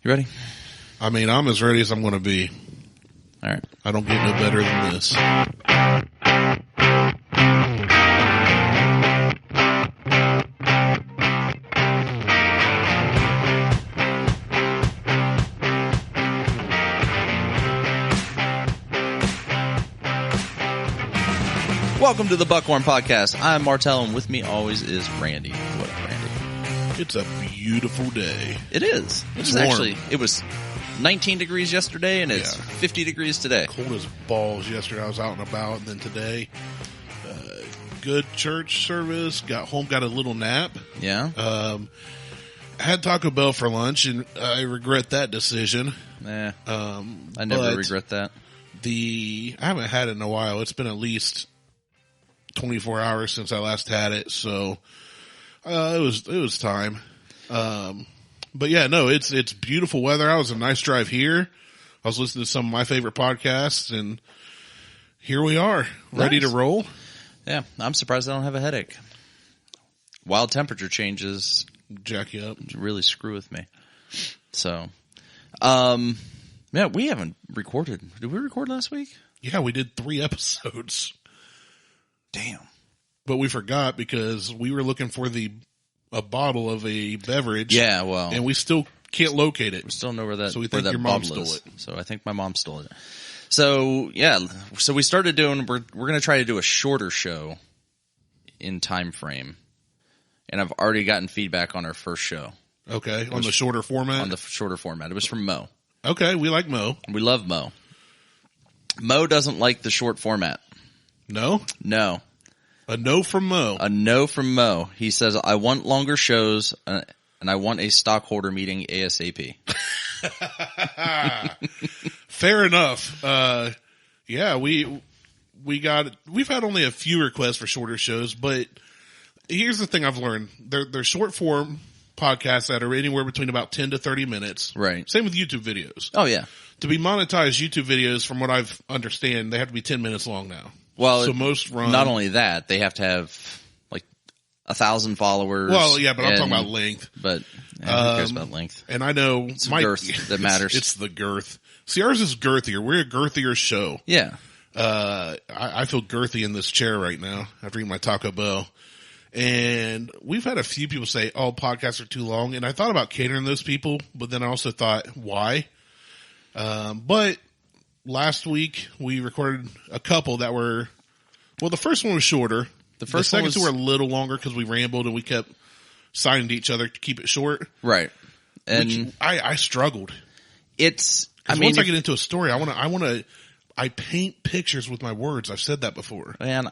You ready? I mean, I'm as ready as I'm going to be. All right. I don't get no better than this. Welcome to the Buckhorn Podcast. I'm Martelle, and with me always is Randy. What up, Randy? It's a beautiful day. It is. It's warm. Actually, it was 19 degrees yesterday, and it's 50 degrees today. Cold as balls yesterday. I was out and about, and then today, good church service. Got home, got a little nap. Yeah? I had Taco Bell for lunch, and I regret that decision. I never regret that. I haven't had it in a while. It's been at least 24 hours since I last had it, so it was time. But yeah, no, it's beautiful weather. I was a nice drive here. I was listening to some of my favorite podcasts, and here we are, ready to roll. Yeah, I'm surprised I don't have a headache. Wild temperature changes jack you up, really screw with me. So, yeah, we haven't recorded. Did we record last week? Yeah, we did 3 episodes. Damn. But we forgot because we were looking for a bottle of a beverage. Yeah, well. And we still can't locate it. We still know where that, so we think your mom stole it. So I think my mom stole it. So, yeah. So we started doing, we're going to try to do a shorter show in time frame. And I've already gotten feedback on our first show. Okay. On the shorter format? On the shorter format. It was from Mo. Okay. We like Mo. We love Mo. Mo doesn't like the short format. No? No. A no from Mo. A no from Mo. He says, I want longer shows, and I want a stockholder meeting ASAP. Fair enough. Yeah, we've had only a few requests for shorter shows, but here's the thing I've learned. They're short form podcasts that are anywhere between about 10 to 30 minutes. Right. Same with YouTube videos. Oh, yeah. To be monetized YouTube videos, from what I've understand, they have to be 10 minutes long now. Well, so most run. Not only that, they have to have like 1,000 followers. Well, yeah, but I'm talking about length. But who cares about length? And I know it's girth that matters. It's the girth. See, ours is girthier. We're a girthier show. Yeah. I feel girthy in this chair right now after eating my Taco Bell. And we've had a few people say, "Oh, podcasts are too long." And I thought about catering those people, but then I also thought, why? But last week we recorded a couple that were, well, the first one was shorter. The second two were a little longer because we rambled and we kept signing to each other to keep it short. Right. And I struggled. Once I get into a story, I paint pictures with my words. I've said that before. Man,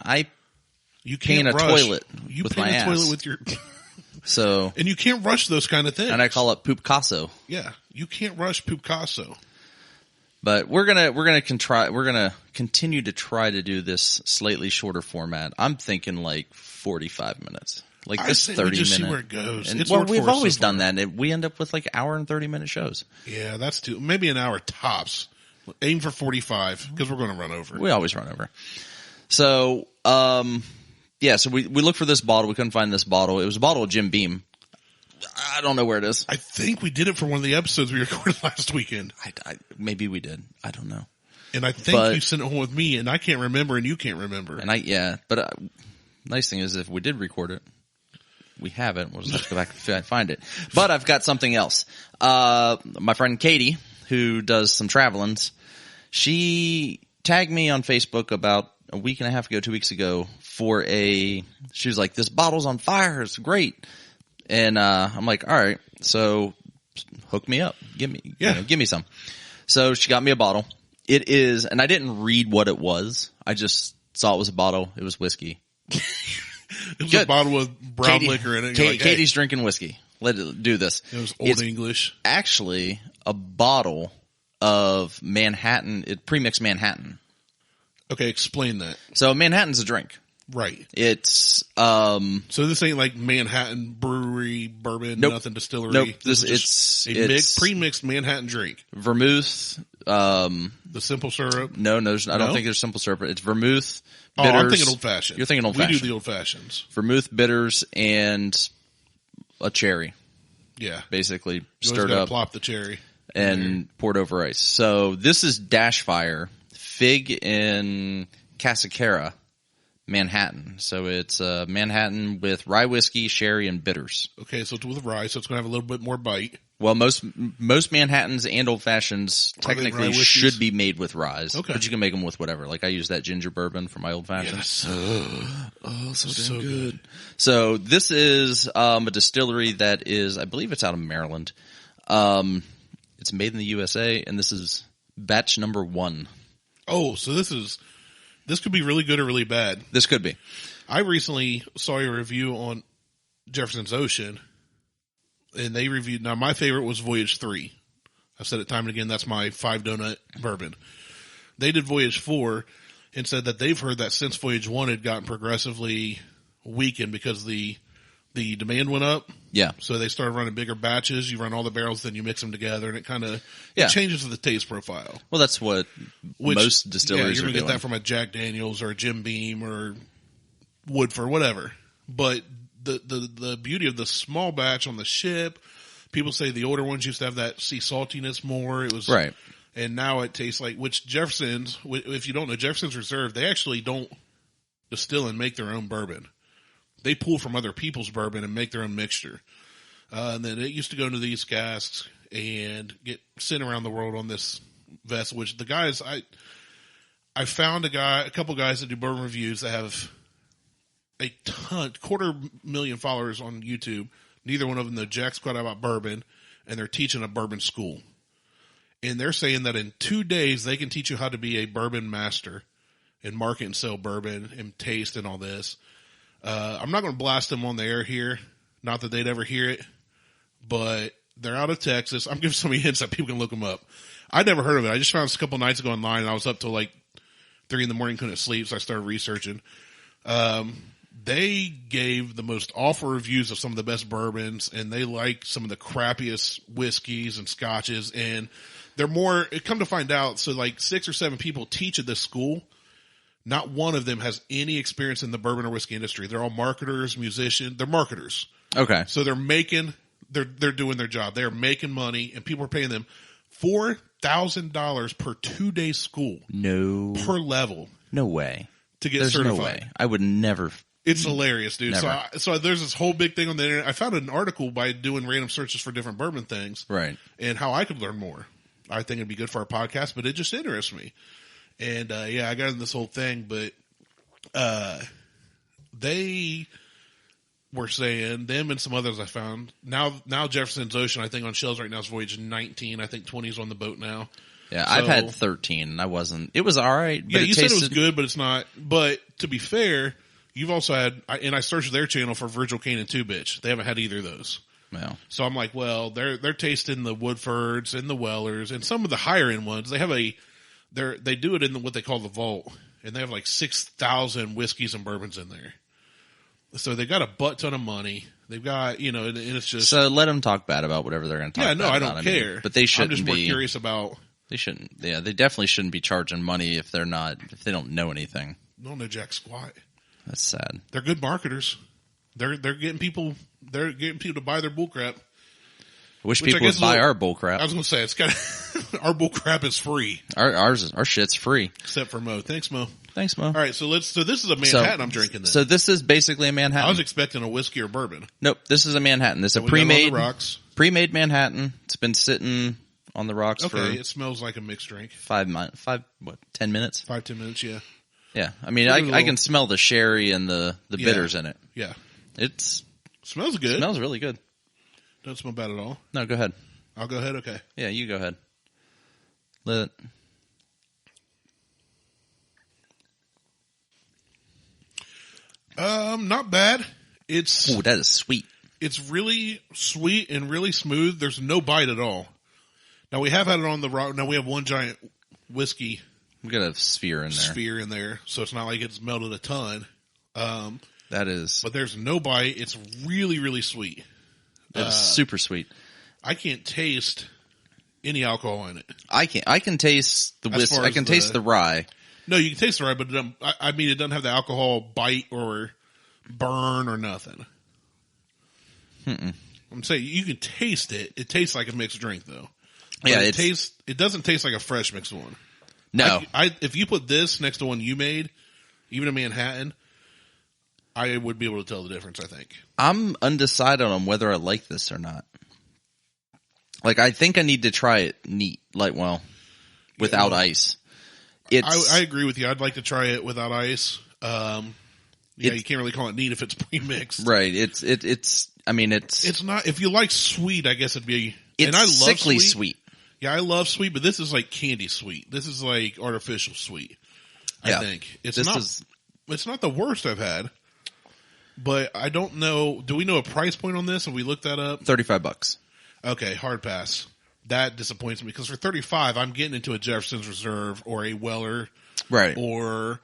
you can't paint a toilet you with paint my a ass. toilet with your so, and you can't rush those kind of things. And I call it Poopcasso. Yeah, you can't rush Poopcasso. But we're gonna continue to try to do this slightly shorter format. I'm thinking like 45 minutes, like this 30 minutes. See where it goes. And, well, we've always done that, and we end up with like hour and 30-minute shows. Yeah, that's maybe an hour tops. Aim for 45 because we're going to run over. We always run over. So, yeah. So we looked for this bottle. We couldn't find this bottle. It was a bottle of Jim Beam. I don't know where it is. I think we did it for one of the episodes we recorded last weekend. Maybe we did. I don't know. And I think you sent it home with me, and I can't remember, and you can't remember. And but nice thing is if we did record it, we have it. We'll just have to go back and find it. But I've got something else. My friend Katie, who does some travelings, she tagged me on Facebook about a week and a half ago, 2 weeks ago, she was like, this bottle's on fire. It's great. And, I'm like, all right, so hook me up. Give me some. So she got me a bottle. It is, and I didn't read what it was. I just saw it was a bottle. It was whiskey. It was a bottle with brown liquor in it. Katie's drinking whiskey. Let it do this. It was Old English. Actually a bottle of Manhattan, pre-mixed Manhattan. Okay, explain that. So Manhattan's a drink. Right. It's so this ain't like Manhattan brewery, bourbon, nothing distillery. Nope. This is pre-mixed Manhattan drink. Vermouth, the simple syrup. No, I don't think there's simple syrup. It's vermouth, bitters. Oh, I'm thinking old fashioned. You're thinking old fashioned. We do the old fashions. Vermouth, bitters, and a cherry. Yeah. Basically you stirred up. Plop the cherry. and poured over ice. So this is Dash Fire Fig in Cascara, Manhattan. So it's Manhattan with rye whiskey, sherry, and bitters. Okay, so it's with rye, so it's going to have a little bit more bite. Well, most Manhattans and old fashions technically should be made with rye, but you can make them with whatever. Like I use that ginger bourbon for my old fashions. Yes. So good. So this is a distillery that is, I believe it's out of Maryland. It's made in the USA, and this is batch number 1. Oh, so this could be really good or really bad. This could be. I recently saw a review on Jefferson's Ocean. And they reviewed, now my favorite was Voyage 3. I've said it time and again, that's my 5 donut bourbon. They did Voyage 4 and said that they've heard that since Voyage 1 had gotten progressively weakened because the demand went up. Yeah. So they started running bigger batches. You run all the barrels, then you mix them together, and it kind of changes the taste profile. Well, that's what most distilleries you're are going to doing. get that from a Jack Daniels or a Jim Beam or Woodford, whatever. But the beauty of the small batch on the ship, people say the older ones used to have that sea saltiness more. It was right. And now it tastes like, which Jefferson's, if you don't know, Jefferson's Reserve, they actually don't distill and make their own bourbon. They pull from other people's bourbon and make their own mixture. And then it used to go into these casks and get sent around the world on this vessel, which the guys, I found a couple guys that do bourbon reviews that have a ton, 250,000 followers on YouTube. Neither one of them know jack squat about bourbon, and they're teaching a bourbon school. And they're saying that in 2 days, they can teach you how to be a bourbon master and market and sell bourbon and taste and all this. I'm not going to blast them on the air here. Not that they'd ever hear it, but they're out of Texas. I'm giving so many hints that people can look them up. I'd never heard of it. I just found this a couple nights ago online, and I was up till like 3 a.m, couldn't sleep, so I started researching. They gave the most awful reviews of some of the best bourbons, and they like some of the crappiest whiskeys and scotches, and they're more, come to find out, so like 6 or 7 people teach at this school. Not one of them has any experience in the bourbon or whiskey industry. They're all marketers, musicians. They're marketers. Okay. So they're doing their job. They're making money, and people are paying them $4,000 per 2-day school. No. Per level. No way. To get certified. No way. I would never. It's hilarious, dude. Never. So there's this whole big thing on the internet. I found an article by doing random searches for different bourbon things. Right. And how I could learn more. I think it'd be good for our podcast, but it just interests me. And, I got in this whole thing, but, they were saying, them and some others I found, now Jefferson's Ocean, I think on shelves right now is Voyage 19. I think 20's on the boat now. Yeah, so, I've had 13 and I wasn't, it was alright. Yeah, you said it was good, but it's not, but to be fair, you've also had, and I searched their channel for Virgil Cane and 2-Bitch. They haven't had either of those. No. So I'm like, well, they're tasting the Woodfords and the Wellers and some of the higher end ones. They have they do it in what they call the vault, and they have like 6,000 whiskeys and bourbons in there. So they got a butt ton of money. They've got, and it's just. So let them talk bad about whatever they're going to talk about. Yeah, no, I don't care. But they shouldn't be. I'm just more curious about. They shouldn't. Yeah, they definitely shouldn't be charging money if they don't know anything. No jack squat. That's sad. They're good marketers. They're getting people to buy their bullcrap. I wish people would buy our bullcrap. I was going to say, it's kind of, our bullcrap is free. Our shit's free. Except for Mo. Thanks, Mo. Thanks, Mo. All right, so this is a Manhattan I'm drinking then. So this is basically a Manhattan. I was expecting a whiskey or bourbon. Nope, this is a Manhattan. This is a pre-made Manhattan. It's been sitting on the rocks for. Okay, it smells like a mixed drink. 10 minutes? 5-10 minutes, yeah. Yeah, I mean, I can smell the sherry and the bitters in it. Yeah. Smells good. Smells really good. Doesn't smell bad at all. No, go ahead. I'll go ahead, okay. Yeah, you go ahead. Not bad. Oh, that is sweet. It's really sweet and really smooth. There's no bite at all. Now, we have had it on the rock. Now, we have one giant whiskey. We got a sphere in there. So it's not like it's melted a ton. That is. But there's no bite. It's really, really sweet. That is super sweet. I can't taste any alcohol in it. I can taste the whiskey. I can taste the rye. No, you can taste the rye, but it doesn't have the alcohol bite or burn or nothing. I'm saying you can taste it. It tastes like a mixed drink, though. But Yeah, it doesn't taste like a fresh mixed one. No. If you put this next to one you made, even a Manhattan, I would be able to tell the difference, I think. I'm undecided on whether I like this or not. Like, I think I need to try it neat, without ice. I agree with you. I'd like to try it without ice. You can't really call it neat if it's pre-mixed. Right. It's not, if you like sweet, I guess it'd be, it's and I love sickly sweet. Yeah, I love sweet, but this is like candy sweet. This is like artificial sweet. I think it's not the worst I've had, but I don't know. Do we know a price point on this? Have we looked that up? $35. Okay, hard pass. That disappoints me because for $35, I'm getting into a Jefferson's Reserve or a Weller, right? Or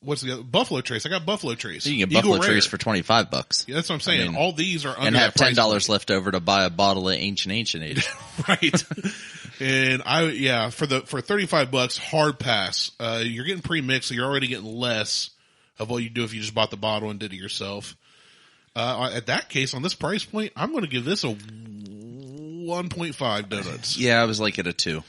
what's the other? Buffalo Trace. I got Buffalo Trace. You can get Buffalo Trace for $25. Yeah, that's what I'm saying. All these are under and have $10 $10 left over to buy a bottle of Ancient Age. Right. And for $35, hard pass. You're getting pre-mixed, so you're already getting less of what you do if you just bought the bottle and did it yourself. At that case, on this price point, I'm going to give this a 1.5 donuts. Yeah, I was like at a 2.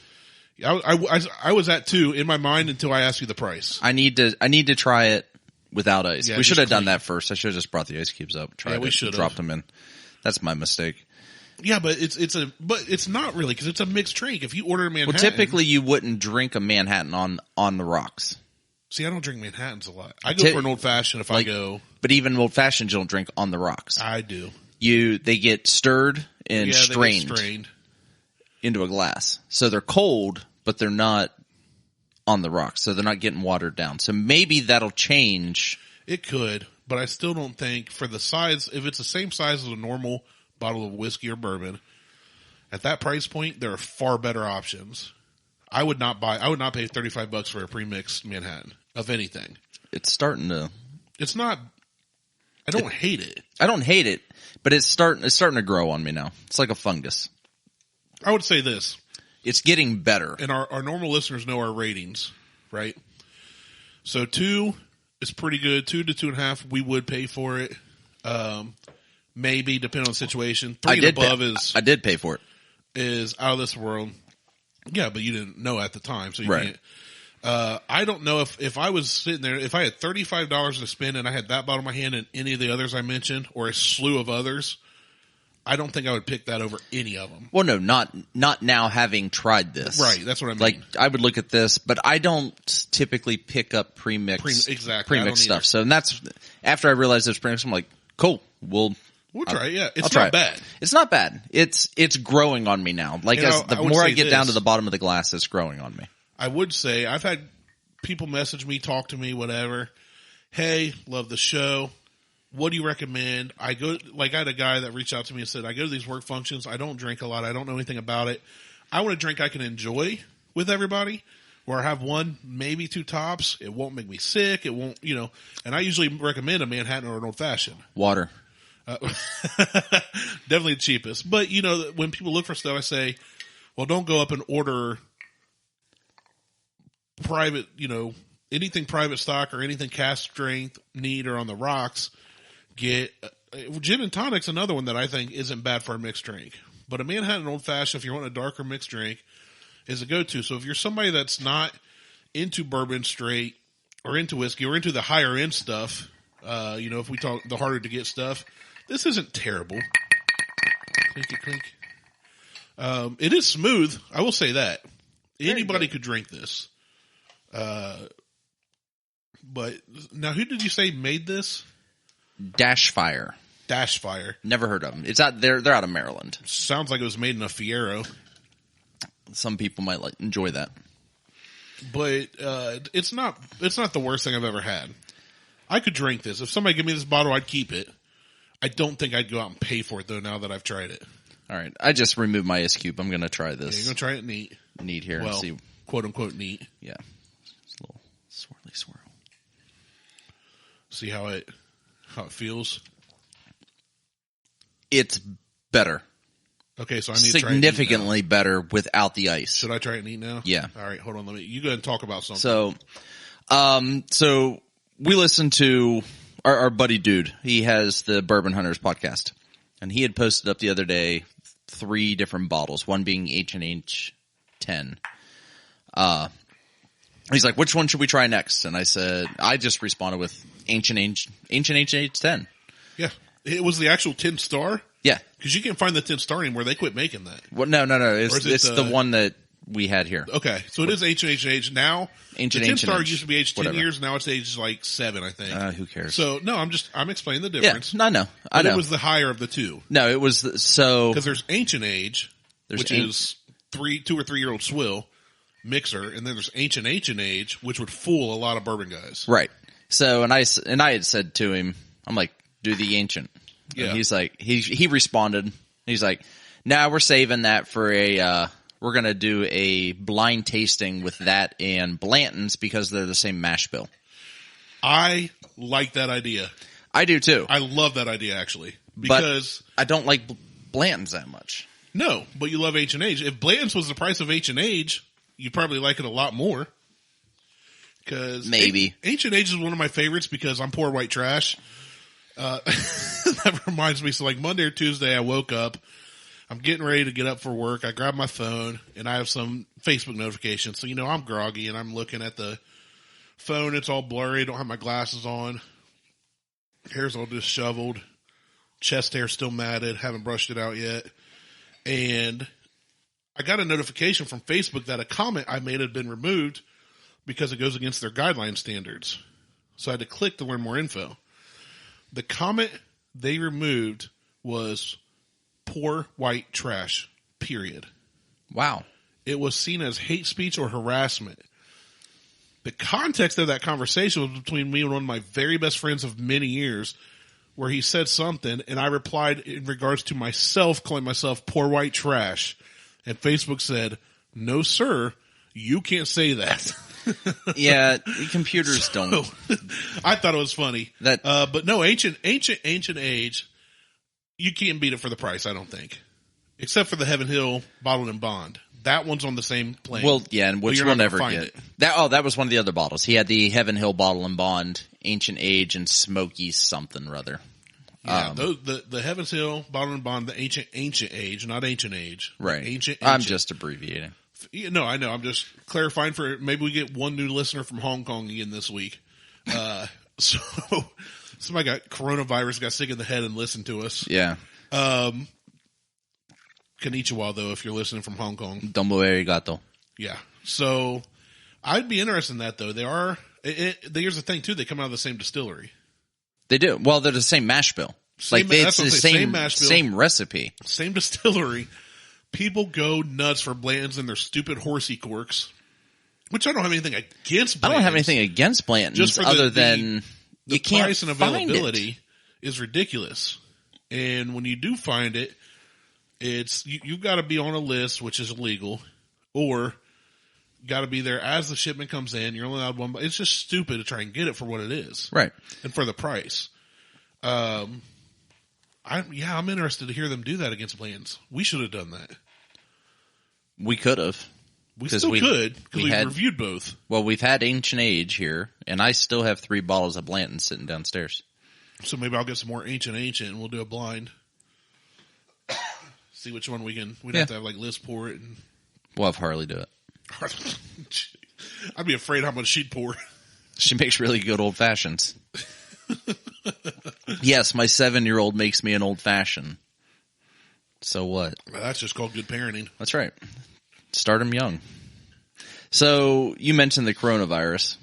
I was at 2 in my mind until I asked you the price. I need to try it without ice. Yeah, we should have done that first. I should have just brought the ice cubes up. We should have dropped them in. That's my mistake. Yeah, but it's not really because it's a mixed drink. If you order a Manhattan, well, typically you wouldn't drink a Manhattan on the rocks. See, I don't drink Manhattans a lot. I go for an old fashioned if I go. But even old fashions you don't drink on the rocks. I do. They get stirred and strained into a glass. So they're cold, but they're not on the rocks. So they're not getting watered down. So maybe that'll change. It could, but I still don't think for the size, if it's the same size as a normal bottle of whiskey or bourbon, at that price point, there are far better options. I would not pay $35 for a pre-mixed Manhattan of anything. It's starting to. It's not. I don't hate it. I don't hate it, but it's starting to grow on me now. It's like a fungus. I would say this. It's getting better. And our normal listeners know our ratings, right? So 2 is pretty good. 2 to 2.5, we would pay for it. Maybe depending on the situation. 3 and above I did pay for it. Is out of this world. Yeah, but you didn't know at the time, so you can't. I don't know if I was sitting there, if I had $35 to spend and I had that bottle in my hand and any of the others I mentioned, or a slew of others, I don't think I would pick that over any of them. Well, no, not now having tried this. Right, that's what I mean. Like, I would look at this, but I don't typically pick up premixed stuff. So, and that's, after I realized it was premixed, I'm like, cool, we'll try it, yeah. It's not bad. It's not bad. It's growing on me now. Like, the more I get down to the bottom of the glass, it's growing on me. I would say, I've had people message me, talk to me, whatever. Hey, love the show. What do you recommend? I had a guy that reached out to me and said, I go to these work functions. I don't drink a lot. I don't know anything about it. I want a drink I can enjoy with everybody, where I have 1, maybe 2 tops. It won't make me sick. It won't, and I usually recommend a Manhattan or an old fashioned. Water. Definitely the cheapest. But, when people look for stuff, I say, well, don't go up and order private, anything private stock or anything cask strength, neat, or on the rocks. Get gin and tonic's another one that I think isn't bad for a mixed drink. But a Manhattan Old Fashioned, if you want a darker mixed drink, is a go-to. So if you're somebody that's not into bourbon straight or into whiskey or into the higher end stuff, if we talk the harder to get stuff, this isn't terrible. Clinky clink. It is smooth. I will say that. Anybody could drink this. But now, who did you say made this? DashFire. Never heard of them. It's out there. They're out of Maryland. Sounds like it was made in a Fiero. Some people might enjoy that. But it's not the worst thing I've ever had. I could drink this. If somebody gave me this bottle, I'd keep it. I don't think I'd go out and pay for it, though, now that I've tried it. All right. I just removed my ice cube. I'm going to try this. Yeah, you're going to try it neat. Neat here and see. Quote-unquote neat. Yeah. Just a little swirly swirl. See how it feels? It's better. Okay, so I need to try it significantly better without the ice. Should I try it neat now? Yeah. All right, hold on. You go ahead and talk about something. So we listened to our buddy Dude. He has the Bourbon Hunters podcast, and he had posted up the other day 3 different bottles, one being H&H 10. He's like, which one should we try next? And I said, I just responded with Ancient H 10. Yeah. It was the actual 10 star? Yeah. Because you can't find the 10 star anymore. They quit making that. Well, no. It's the one that we had here. Okay. So it is H now. Ancient the 10 star H. used to be age 10 Whatever. years. Now it's age like 7, I think. Who cares? So, no, I'm explaining the difference. Yeah. No. I But know. it was the higher of the two. No, it was so. Because there's Ancient Age, which is 2 or 3 year old swill mixer, and then there's Ancient Age, which would fool a lot of bourbon guys. Right. So, and I had said to him, I'm like, do the Ancient. Yeah. And he's like, he responded. He's like, nah, we're saving that for we're going to do a blind tasting with that and Blanton's because they're the same mash bill. I like that idea. I do too. I love that idea, actually. Because but I don't like Blanton's that much. No, but you love H&H. If Blanton's was the price of H&H, you'd probably like it a lot more. Because maybe H&H is one of my favorites because I'm poor white trash. That reminds me. So like Monday or Tuesday, I woke up. I'm getting ready to get up for work. I grab my phone and I have some Facebook notifications. So, I'm groggy and I'm looking at the phone. It's all blurry. I don't have my glasses on. Hair's all disheveled. Chest hair still matted. Haven't brushed it out yet. And I got a notification from Facebook that a comment I made had been removed because it goes against their guideline standards. So I had to click to learn more info. The comment they removed was poor white trash, period. Wow. It was seen as hate speech or harassment. The context of that conversation was between me and one of my very best friends of many years, where he said something, and I replied in regards to myself, calling myself poor white trash. And Facebook said, no, sir, you can't say that. Yeah, computers don't. I thought it was funny. But no, ancient age, you can't beat it for the price, I don't think. Except for the Heaven Hill Bottled and Bond. That one's on the same plane. Well, yeah, and which we'll never get. That was one of the other bottles. He had the Heaven Hill Bottle and Bond, Ancient Age, and Smoky something or other. Yeah, the Heaven's Hill Bottle and Bond, the ancient age, not Ancient Age. Right. Ancient. I'm just abbreviating. No, I know. I'm just clarifying for maybe we get one new listener from Hong Kong again this week. So somebody got coronavirus, got sick in the head, and listened to us. Yeah. Konnichiwa, though, if you're listening from Hong Kong. Domo arigato. Yeah. So I'd be interested in that, though. They are. Here's the thing, too. They come out of the same distillery. They do. Well, they're the same mash bill. It's the same mash bill, same recipe, same distillery. People go nuts for Blanton's and their stupid horsey corks, which I don't have anything against. Blanton's. I don't have anything against Blanton's, just other than the price and availability is ridiculous. And when you do find it, it's you've got to be on a list, which is illegal, or got to be there as the shipment comes in. You're only allowed one. It's just stupid to try and get it for what it is, right? And for the price. I'm interested to hear them do that against Blanton's. We should have done that. We could have. We still could because we reviewed both. Well, we've had Ancient Age here, and I still have 3 bottles of Blanton's sitting downstairs. So maybe I'll get some more Ancient, and we'll do a blind. See which one we can. We'd have to have like Liz pour it, and we'll have Harley do it. I'd be afraid how much she'd pour. She makes really good old fashions. Yes, my 7-year-old makes me an old fashioned. So what? That's just called good parenting. That's right. Start them young. So you mentioned the coronavirus,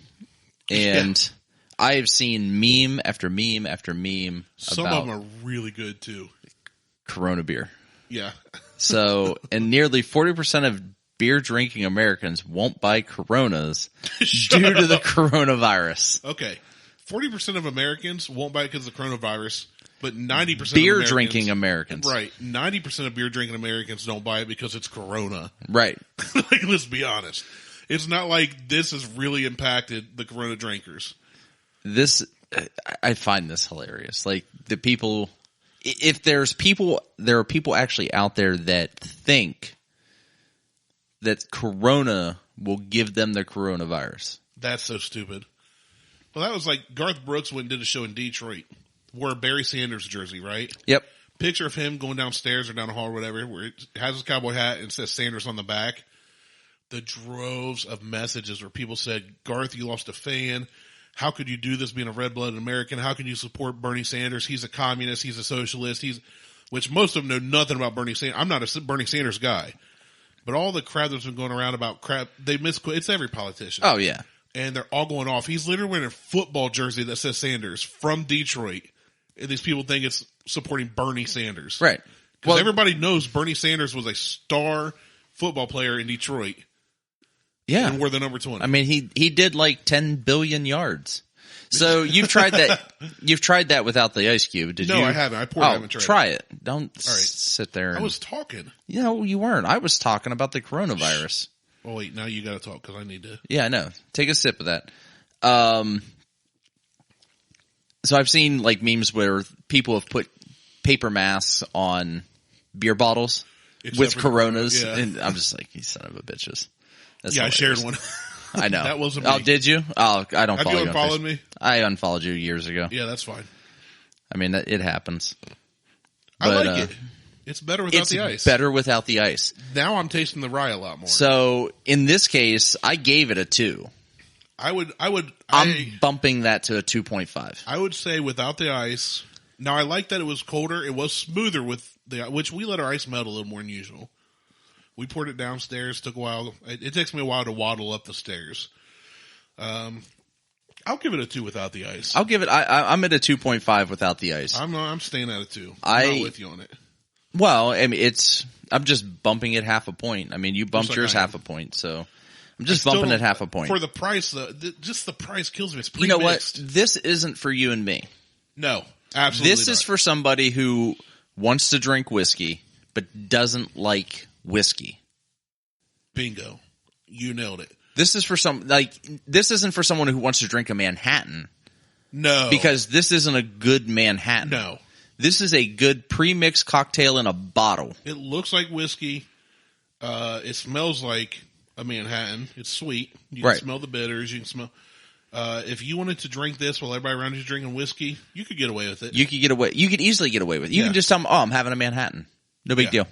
and I've seen meme after meme after meme. Some of them are really good too. Corona beer. Yeah. So, and nearly 40% of beer drinking Americans won't buy Coronas due to the coronavirus. Okay. 40% of Americans won't buy it because of the coronavirus, but 90% beer of drinking Americans. Right. 90% of beer drinking Americans don't buy it because it's Corona. Right. Like, let's be honest. It's not like this has really impacted the Corona drinkers. I find this hilarious. Like the people, if there are people actually out there that think that Corona will give them the coronavirus. That's so stupid. Well, that was like Garth Brooks went and did a show in Detroit. Wore a Barry Sanders jersey, right? Yep. Picture of him going downstairs or down the hall or whatever, where it has his cowboy hat and says Sanders on the back. The droves of messages where people said, Garth, you lost a fan. How could you do this being a red-blooded American? How can you support Bernie Sanders? He's a communist. He's a socialist. Which most of them know nothing about Bernie Sanders. I'm not a Bernie Sanders guy. But all the crap that's been going around about crap, it's every politician. Oh, yeah. And they're all going off. He's literally wearing a football jersey that says Sanders from Detroit. And these people think it's supporting Bernie Sanders. Right. Because everybody knows Bernie Sanders was a star football player in Detroit. Yeah. And we're the number 20. I mean, he did like 10 billion yards. So you've tried that. You've tried that without the ice cube. Did you? No, I haven't. I haven't tried. Try it. Don't sit there. I was talking. No, you weren't. I was talking about the coronavirus. Oh wait, now you got to talk because I need to. Yeah, I know. Take a sip of that. So I've seen like memes where people have put paper masks on beer bottles with Coronas, and I'm just like, you son of a bitches. That's I shared one. I know. That wasn't me. Oh, did you? Oh, I don't follow you. Have you unfollowed me? I unfollowed you years ago. Yeah, that's fine. I mean, it happens. I like it. It's better without the ice. It's better without the ice. Now I'm tasting the rye a lot more. So in this case, I gave it a 2. I'm bumping that to a 2.5. I would say without the ice. Now I like that it was colder. It was smoother with which we let our ice melt a little more than usual. We poured it downstairs. Took a while. It takes me a while to waddle up the stairs. I'll give it a 2 without the ice. I'll give it. I'm at a 2.5 without the ice. I'm staying at a 2. I'm not with you on it. Well, I mean, I'm just bumping it half a point. I mean, you bumped yours half a point, so I'm just bumping it half a point. For the price, just the price kills me. It's pre-mixed. You know what? This isn't for you and me. No, absolutely This is for somebody who wants to drink whiskey but doesn't like whiskey. Bingo. You nailed it. This is for this isn't for someone who wants to drink a Manhattan. No. Because this isn't a good Manhattan. No. This is a good pre-mixed cocktail in a bottle. It looks like whiskey. It smells like a Manhattan. It's sweet. You can smell the bitters. You can smell. If you wanted to drink this while everybody around you is drinking whiskey, you could get away with it. You could easily get away with it. You can just tell them, I'm having a Manhattan. No big deal.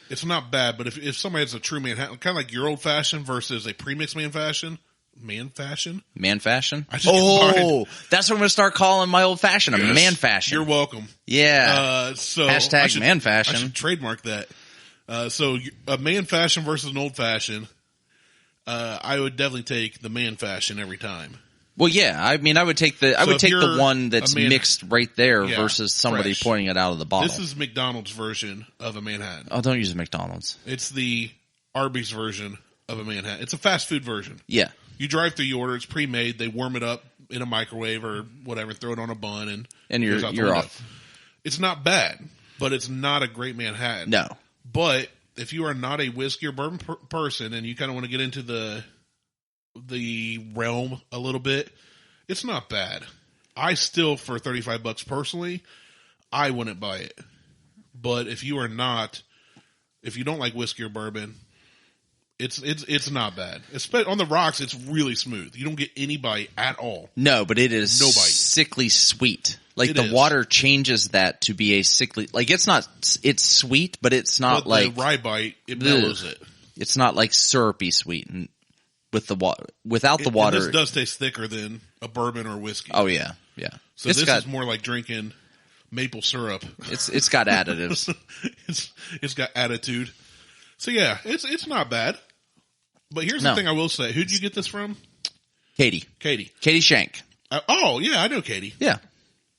It's not bad, but if somebody has a true Manhattan, kind of like your old fashioned versus a premixed man fashion. That's what I'm going to start calling my old fashioned. A man fashion. You're welcome. Yeah. Hashtag man fashion. I should trademark that. So a man fashion versus an old fashioned. I would definitely take the man fashion every time. Well, yeah. I mean, I would take the one that's mixed right there versus somebody pouring it out of the bottle. This is McDonald's version of a Manhattan. Oh, don't use McDonald's. It's the Arby's version of a Manhattan. It's a fast food version. Yeah. You drive through, you order, it's pre-made, they warm it up in a microwave or whatever, throw it on a bun, and you're off. It's not bad, but it's not a great Manhattan. No. But if you are not a whiskey or bourbon person and you kind of want to get into the realm a little bit, it's not bad. I still, for $35 personally, I wouldn't buy it. But if you don't like whiskey or bourbon, it's not bad. On the rocks, it's really smooth. You don't get any bite at all. No, but it is sickly sweet. Like the water changes that to be a sickly. Like it's sweet, but it's not the rye bite. It mellows it. It's not like syrupy sweet. And with the water, without the water, this does taste thicker than a bourbon or whiskey. Oh yeah, yeah. So this is more like drinking maple syrup. It's got additives. it's got attitude. So yeah, it's not bad. But here's the thing I will say. Who'd you get this from? Katie Shank. Yeah, I know Katie. Yeah.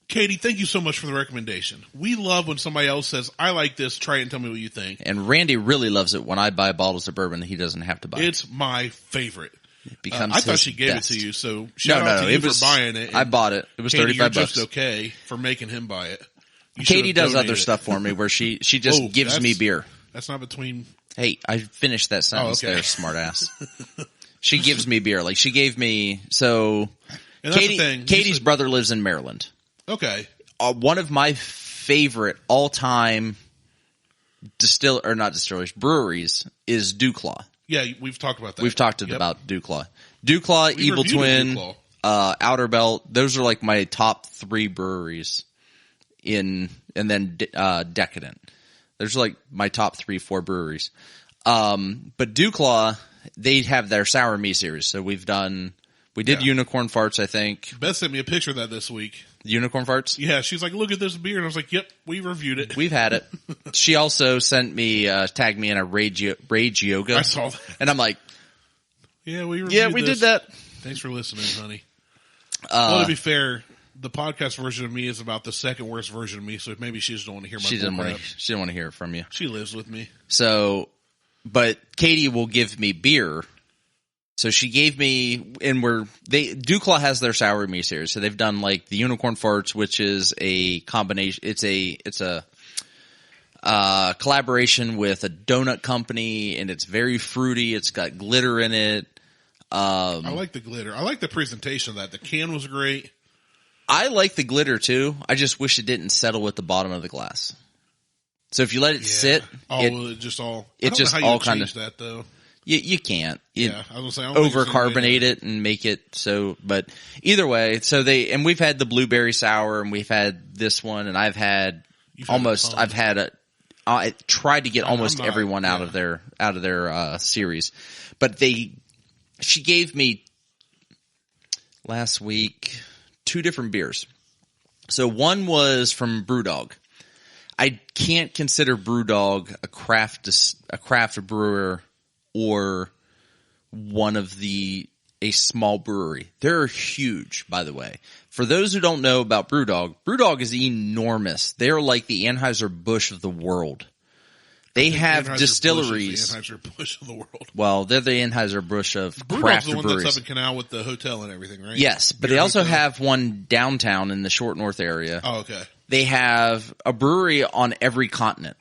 Katie, thank you so much for the recommendation. We love when somebody else says, I like this, try it and tell me what you think. And Randy really loves it when I buy bottles of bourbon that he doesn't have to buy. It's my favorite. It becomes I thought she gave it to you, so shout out to you for buying it. I bought it. It was Katie, $35. You're just okay for making him buy it. Katie does other stuff for me where she just gives me beer. That's not between... Hey, I finished that sentence there, smart ass. She gives me beer. Like she gave me, Katie's brother lives in Maryland. Okay. One of my favorite all-time breweries is Dewclaw. Yeah, we've talked about that. We've talked about Dewclaw. Dewclaw, Evil Twin, Outer Belt. Those are like my top 3 breweries and then Decadent. There's like my top 3-4 breweries. But Dewclaw, they have their Sour Me series. So we did Unicorn Farts, I think. Beth sent me a picture of that this week. Unicorn Farts? Yeah, she's like, look at this beer. And I was like, yep, we reviewed it. We've had it. She also sent me, tagged me in a Rage Yoga. I saw that. And I'm like, yeah, we reviewed we did that. Thanks for listening, honey. Well, to be fair, the podcast version of me is about the second worst version of me, so maybe she just don't want to hear my She didn't want to hear it from you. She lives with me. So, but Katie will give me beer. So she gave me, and Dewclaw has their Sour Me series. So they've done like the Unicorn Farts, which is a combination. It's a collaboration with a donut company, and it's very fruity. It's got glitter in it. I like the glitter. I like the presentation of that. The can was great. I like the glitter too. I just wish it didn't settle at the bottom of the glass. So if you let it sit, it just all kind of that though. You can't. I was gonna say, over carbonate it and make it so. But either way, we've had the blueberry sour, and we've had this one, and I tried to get almost everyone out of their series, but she gave me last week 2 different beers. So one was from Brewdog. I can't consider Brewdog a craft brewer or a small brewery. They're huge, by the way. For those who don't know about Brewdog is enormous. They're like the Anheuser-Busch of the world. They have distilleries. The Anheuser-Busch of the world. Well, they're the Anheuser-Busch of craft breweries. Brewdog's the one that's up in Canal with the hotel and everything, right? Yes, but they also have one downtown in the Short North area. Oh, okay. They have a brewery on every continent.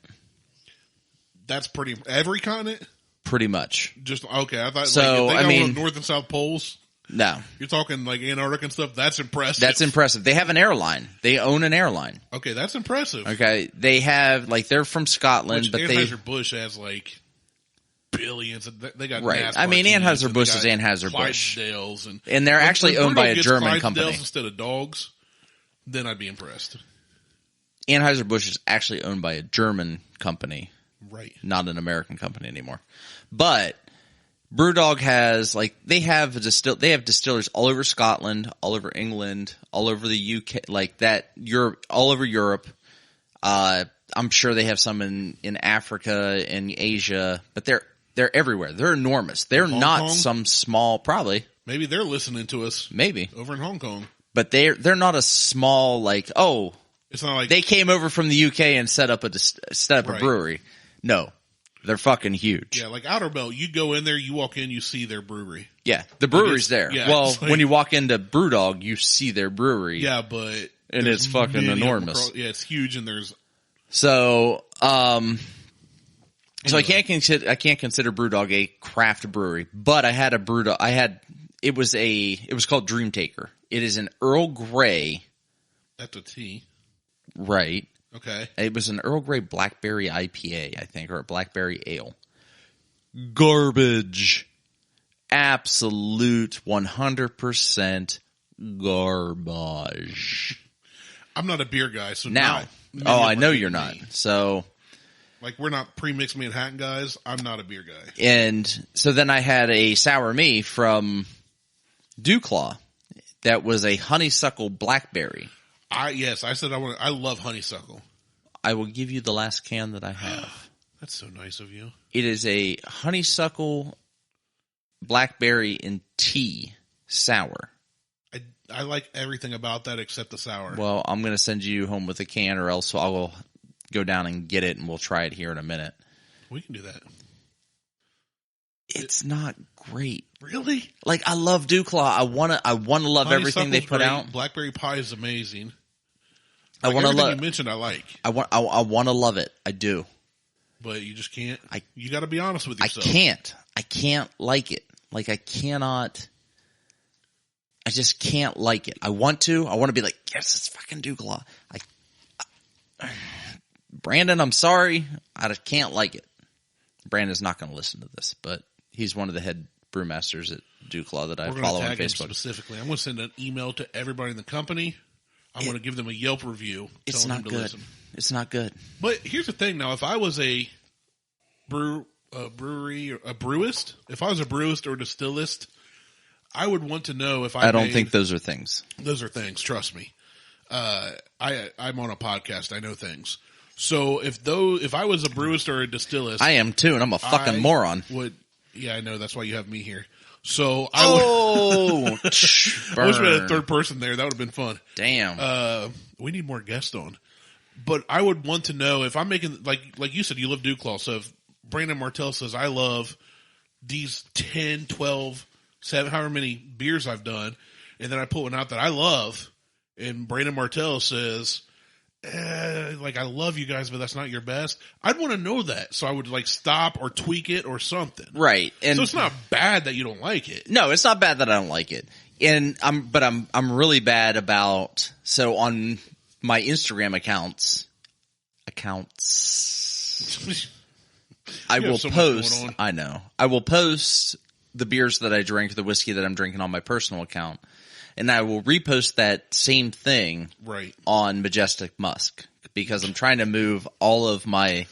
That's every continent? Pretty much. Just, okay. I thought, so, if they got North and South Poles. No. You're talking like Antarctica and stuff? That's impressive. That's impressive. They have an airline. They own an airline. Okay, that's impressive. Okay. They have, they're from Scotland, but Anheuser-Busch has billions. They got right. NASCAR I mean, Anheuser-Busch is Anheuser-Busch. And they're actually owned by a German company. Instead of dogs, then I'd be impressed. Anheuser-Busch is actually owned by a German company. Right. Not an American company anymore. But Brewdog has they have distillers all over Scotland, all over England, all over the UK, all over Europe. I'm sure they have some in Africa and Asia, but they're everywhere. They're enormous. They're not Kong? Some small, probably. Maybe they're listening to us. Maybe over in Hong Kong. But they're not a small it's not like they came over from the UK and set up a brewery. No. They're fucking huge. Yeah, like Outer Belt, you go in there, you walk in, you see their brewery. Yeah, the brewery's there. Yeah, well, when you walk into Brewdog, you see their brewery. Yeah, but and it's fucking enormous. Yeah, it's huge, and there's so anyway. I can't consider Brewdog a craft brewery, but I had a Brewdog. It was called Dream Taker. It is an Earl Grey. That's a tea, right? Okay. It was an Earl Grey Blackberry IPA, I think, or a Blackberry Ale. Garbage. Absolute 100% garbage. I'm not a beer guy, so now. I know you're not. So, we're not pre-mixed Manhattan guys. I'm not a beer guy. And so then I had a Sour Me from Dewclaw that was a honeysuckle blackberry. I said I love honeysuckle. I will give you the last can that I have. That's so nice of you. It is a honeysuckle blackberry and tea sour. I like everything about that except the sour. Well, I'm going to send you home with a can, or else I'll go down and get it, and we'll try it here in a minute. We can do that. It's not great. Really? I love Dewclaw. I want to love everything they put out. Blackberry pie is amazing. I want to love. You mentioned I like. I want to love it. I do. But you just can't. You got to be honest with yourself. I can't like it. I cannot. I just can't like it. I want to. I want to be like, yes, it's fucking Dewclaw. Brandon, I'm sorry. I can't like it. Brandon's not going to listen to this, but he's one of the head brewmasters at Dewclaw that I follow on Facebook. Specifically, I'm going to send an email to everybody in the company. I'm going to give them a Yelp review. It's not good. Listen. It's not good. But here's the thing now. If I was a brewery, or a brewist, if I was a brewist or a distillist, I would want to know if I don't think those are things. Those are things. Trust me. I'm on a podcast. I know things. So if I was a brewist or a distillist, I am too, and I'm a fucking moron. Yeah, I know. That's why you have me here. So I wish we had a third person there. That would have been fun. Damn. We need more guests on. But I would want to know if I'm making, like you said, you love Duclaw. So if Brandon Martell says, I love these 10, 12, 7, however many beers I've done, and then I put one out that I love, and Brandon Martell says, I love you guys, but that's not your best. I'd want to know that. So I would stop or tweak it or something. Right. And so it's not bad that you don't like it. No, it's not bad that I don't like it. And I'm really bad about, so on my Instagram accounts, I will post, I know, I will post the beers that I drink, the whiskey that I'm drinking on my personal account. And I will repost that same thing on Majestic Musk because I'm trying to move all of my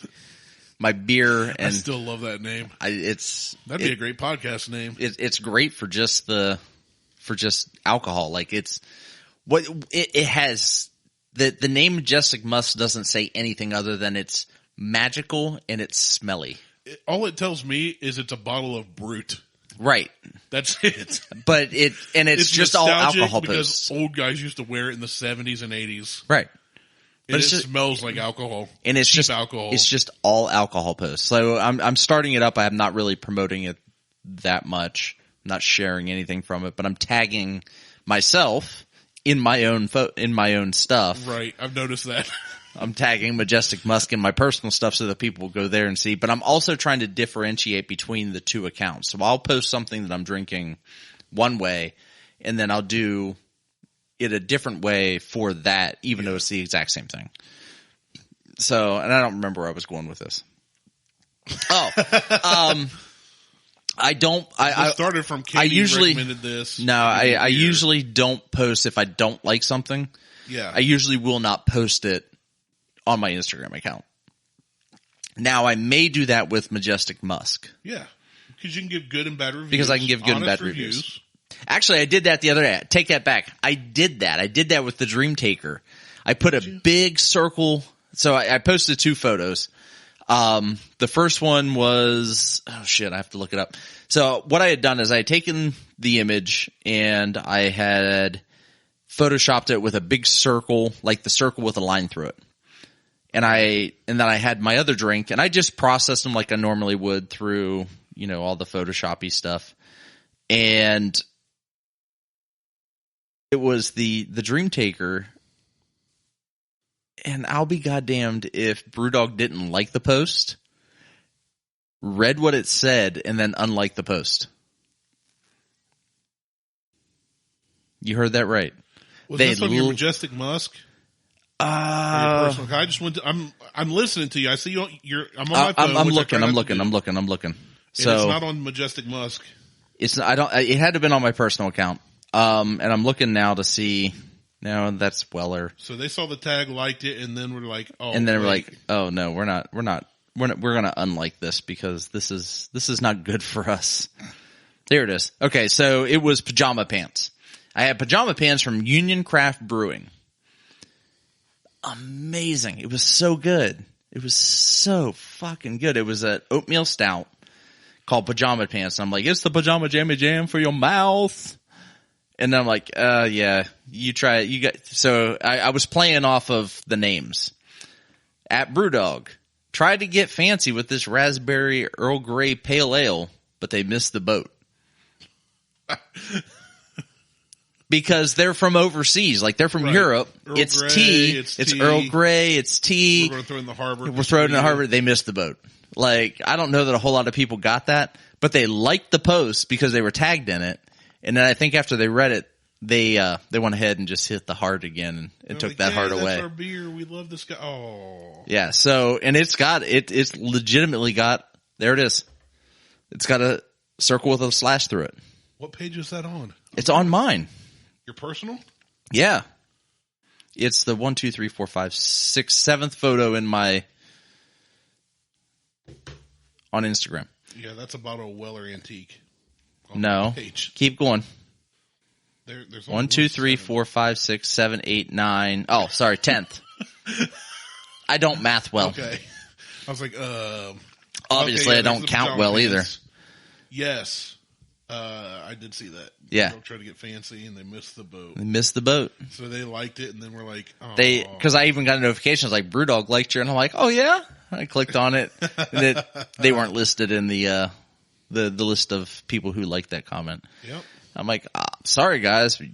beer. And I still love that name. That'd be a great podcast name. It's great for just alcohol. It has the name Majestic Musk doesn't say anything other than it's magical and it's smelly. All it tells me is it's a bottle of Brut. Right. That's it. But it's just all alcohol because old guys used to wear it in the 70s and 80s. Right. But it smells like alcohol. And it's cheap alcohol. It's just all alcohol posts. So I'm starting it up. I'm not really promoting it that much. I'm not sharing anything from it, but I'm tagging myself in my own stuff. Right. I've noticed that. I'm tagging Majestic Musk in my personal stuff so that people will go there and see. But I'm also trying to differentiate between the two accounts. So I'll post something that I'm drinking one way, and then I'll do it a different way for that, even though it's the exact same thing. So, and I don't remember where I was going with this. I started from Katie recommended this. No, I usually don't post if I don't like something. Yeah. I usually will not post it on my Instagram account. Now, I may do that with Majestic Musk. Yeah. Because you can give good and bad reviews. Because I can give good and bad reviews. Actually, I did that the other day. Take that back. I did that with the Dream Taker. I put a big circle. So I posted 2 photos. The first one was, I have to look it up. So what I had done is I had taken the image and I had photoshopped it with a big circle, like the circle with a line through it. And then I had my other drink and I just processed them like I normally would through, all the Photoshop-y stuff. And it was the Dream Taker. And I'll be goddamned if Brewdog didn't like the post, read what it said, and then unlike the post. You heard that right. Was this on your Majestic Musk? I just went to, I'm listening to you. I see you're I'm on my phone. I'm looking. So it's not on Majestic Musk. It's it had to have been on my personal account. And I'm looking now to see. No, that's Weller. So they saw the tag, liked it, and then we're like, oh. And then we're like, oh no, we're gonna unlike this because this is not good for us. There it is. Okay, so it was Pajama Pants. I had Pajama Pants from Union Craft Brewing. Amazing. It was so good. It was so fucking good. It was an oatmeal stout called Pajama Pants. And I'm like, it's the Pajama Jammy Jam for your mouth. And then I'm like, yeah, you try it. So I was playing off of the names. At Brewdog, tried to get fancy with this raspberry Earl Grey pale ale, but they missed the boat. Because they're from overseas, like they're from Europe. It's tea. It's Earl Grey. It's tea. We're going to throw in the harbor. We're throwing in the harbor. They missed the boat. Like, I don't know that a whole lot of people got that, but they liked the post because they were tagged in it. And then I think after they read it, they went ahead and just hit the heart again and took that heart away. That's our beer. We love this guy. Oh. Yeah. So, and it's legitimately got, there it is. It's got a circle with a slash through it. What page is that on? It's on mine. Your personal? Yeah. It's the 1, 2, 3, 4, 5, 6, 7th photo in on Instagram. Yeah, that's a bottle of Weller Antique. No. Keep going. There's 1, 2, 3, 4, 5, 6, 7, 8, 9. Oh, sorry, 10th. I don't math well. Okay. I was like, obviously, okay, I don't count well either. Yes. I did see that. Yeah. Don't try to get fancy, and they missed the boat. They missed the boat. So they liked it, and then we're like, oh. Because I even got a notification. I was like, Brewdog liked you. And I'm like, oh, yeah? I clicked on it. And they weren't listed in the list of people who liked that comment. Yep. I'm like, sorry, guys. Your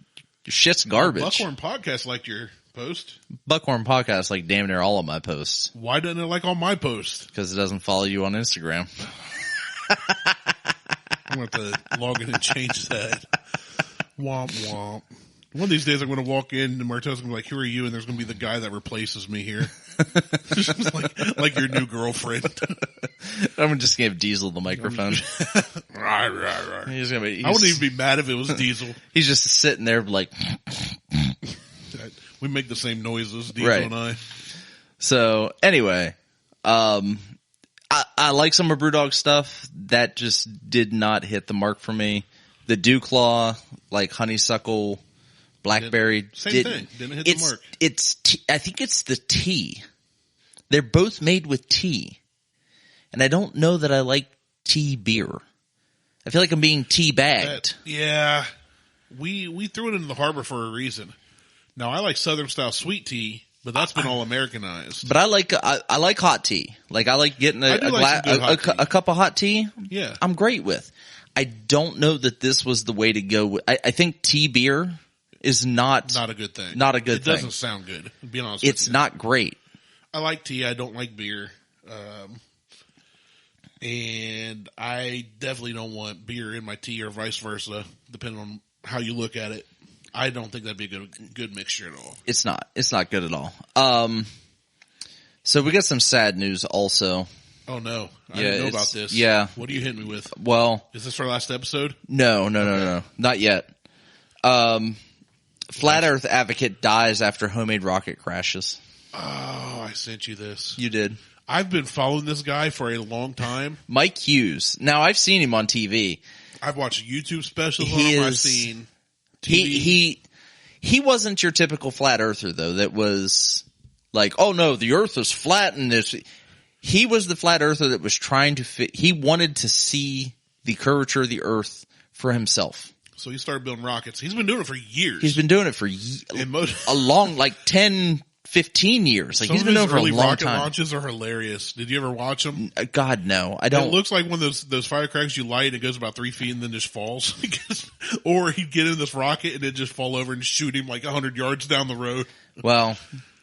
shit's garbage. Buckhorn Podcast liked your post. Buckhorn Podcast like damn near all of my posts. Why doesn't it like all my posts? Because it doesn't follow you on Instagram. I'm going to have to log in and change that. Womp womp. One of these days I'm going to walk in and Martelle's going to be like, who are you? And there's going to be the guy that replaces me here. Just like your new girlfriend. I'm just going to give Diesel the microphone. I wouldn't even be mad if it was Diesel. He's just sitting there like. We make the same noises, Diesel and I. So anyway, I like some of Brewdog stuff. That just did not hit the mark for me. The Dew Claw, like honeysuckle, blackberry, same thing. Didn't hit the mark. I think it's the tea. They're both made with tea, and I don't know that I like tea beer. I feel like I'm being tea bagged. Yeah, we threw it into the harbor for a reason. Now I like Southern style sweet tea. But that's been all Americanized. But I like hot tea. Like I like getting a cup of hot tea. Yeah, I'm great with. I don't know that this was the way to go. I think tea beer is not a good thing. Not a good thing. It doesn't sound good. To be honest, it's not great. I like tea. I don't like beer. And I definitely don't want beer in my tea or vice versa, depending on how you look at it. I don't think that'd be a good mixture at all. It's not. It's not good at all. So we got some sad news also. Oh no. I didn't know about this. Yeah. What are you hitting me with? Well. Is this our last episode? No. Not yet. Flat Earth advocate dies after homemade rocket crashes. Oh, I sent you this. You did. I've been following this guy for a long time. Mike Hughes. Now I've seen him on TV. I've watched YouTube specials on him. I've seen TV. He wasn't your typical flat earther though. That was like, oh no, the Earth is flat, and this. He was the flat earther that was trying to fit. He wanted to see the curvature of the Earth for himself. So he started building rockets. He's been doing it for years. He's been doing it for a long, like 10, 15 years. Like he's been doing it for a long rocket time. Launches are hilarious. Did you ever watch them? God, no. I don't. It looks like one of those firecrackers you light and it goes about 3 feet and then just falls. Or he'd get in this rocket and it'd just fall over and shoot him like 100 yards down the road. Well,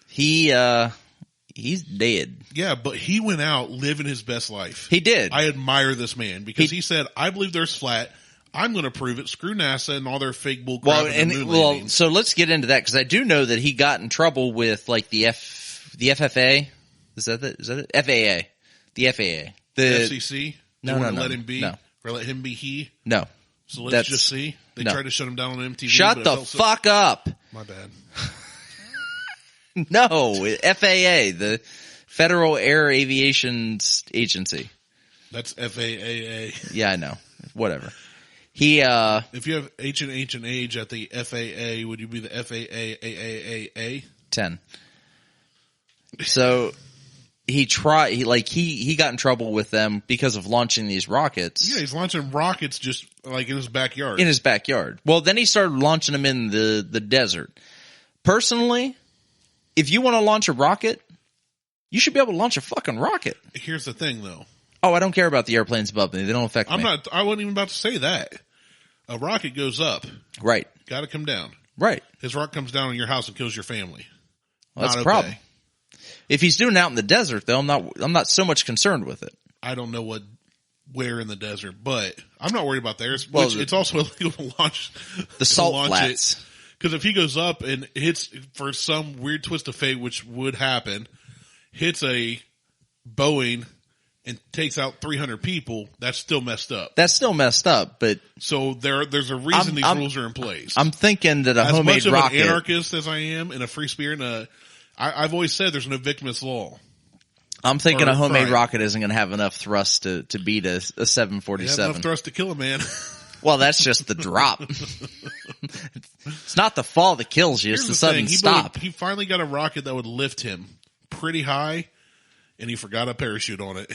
he's dead. Yeah, but he went out living his best life. He did. I admire this man because he said, I believe there's flat. I'm going to prove it. Screw NASA and all their fake bull crap. So let's get into that because I do know that he got in trouble with like the FFA. Is that it? FAA. The FAA. The FCC? No. Let him be? No. Or let him be he? No. So let's just see. They tried to shut him down on MTV. Shut the fuck up. My bad. No. FAA. The Federal Air Aviation Agency. That's FAAA. Yeah, I know. Whatever. He if you have H and H at the FAA, would you be the FAA 10? So he got in trouble with them because of launching these rockets. Yeah, he's launching rockets just like in his backyard. In his backyard. Well, then he started launching them in the desert. Personally, if you want to launch a rocket, you should be able to launch a fucking rocket. Here's the thing though. Oh, I don't care about the airplanes above me. They don't affect me. I wasn't even about to say that. A rocket goes up. Right. Got to come down. Right. His rocket comes down on your house and kills your family. Well, that's a problem. If he's doing it out in the desert, though, I'm not so much concerned with it. I don't know where in the desert, but I'm not worried about theirs. Well, it's also illegal to launch the salt flats. Because if he goes up and hits for some weird twist of fate, which would happen, hits a Boeing and takes out 300 people, that's still messed up. That's still messed up, but So there's a reason these rules are in place. I'm thinking that a as homemade much of rocket. an anarchist as I am and a free spirit, I've always said there's no victimless law. I'm thinking Or a homemade crime. rocket isn't going to have enough thrust to beat a They have 747. enough thrust to kill a man. Well, that's just the drop. It's not the fall that kills you; it's Here's the the sudden thing. stop. He finally got a rocket that would lift him pretty high, and he forgot a parachute on it.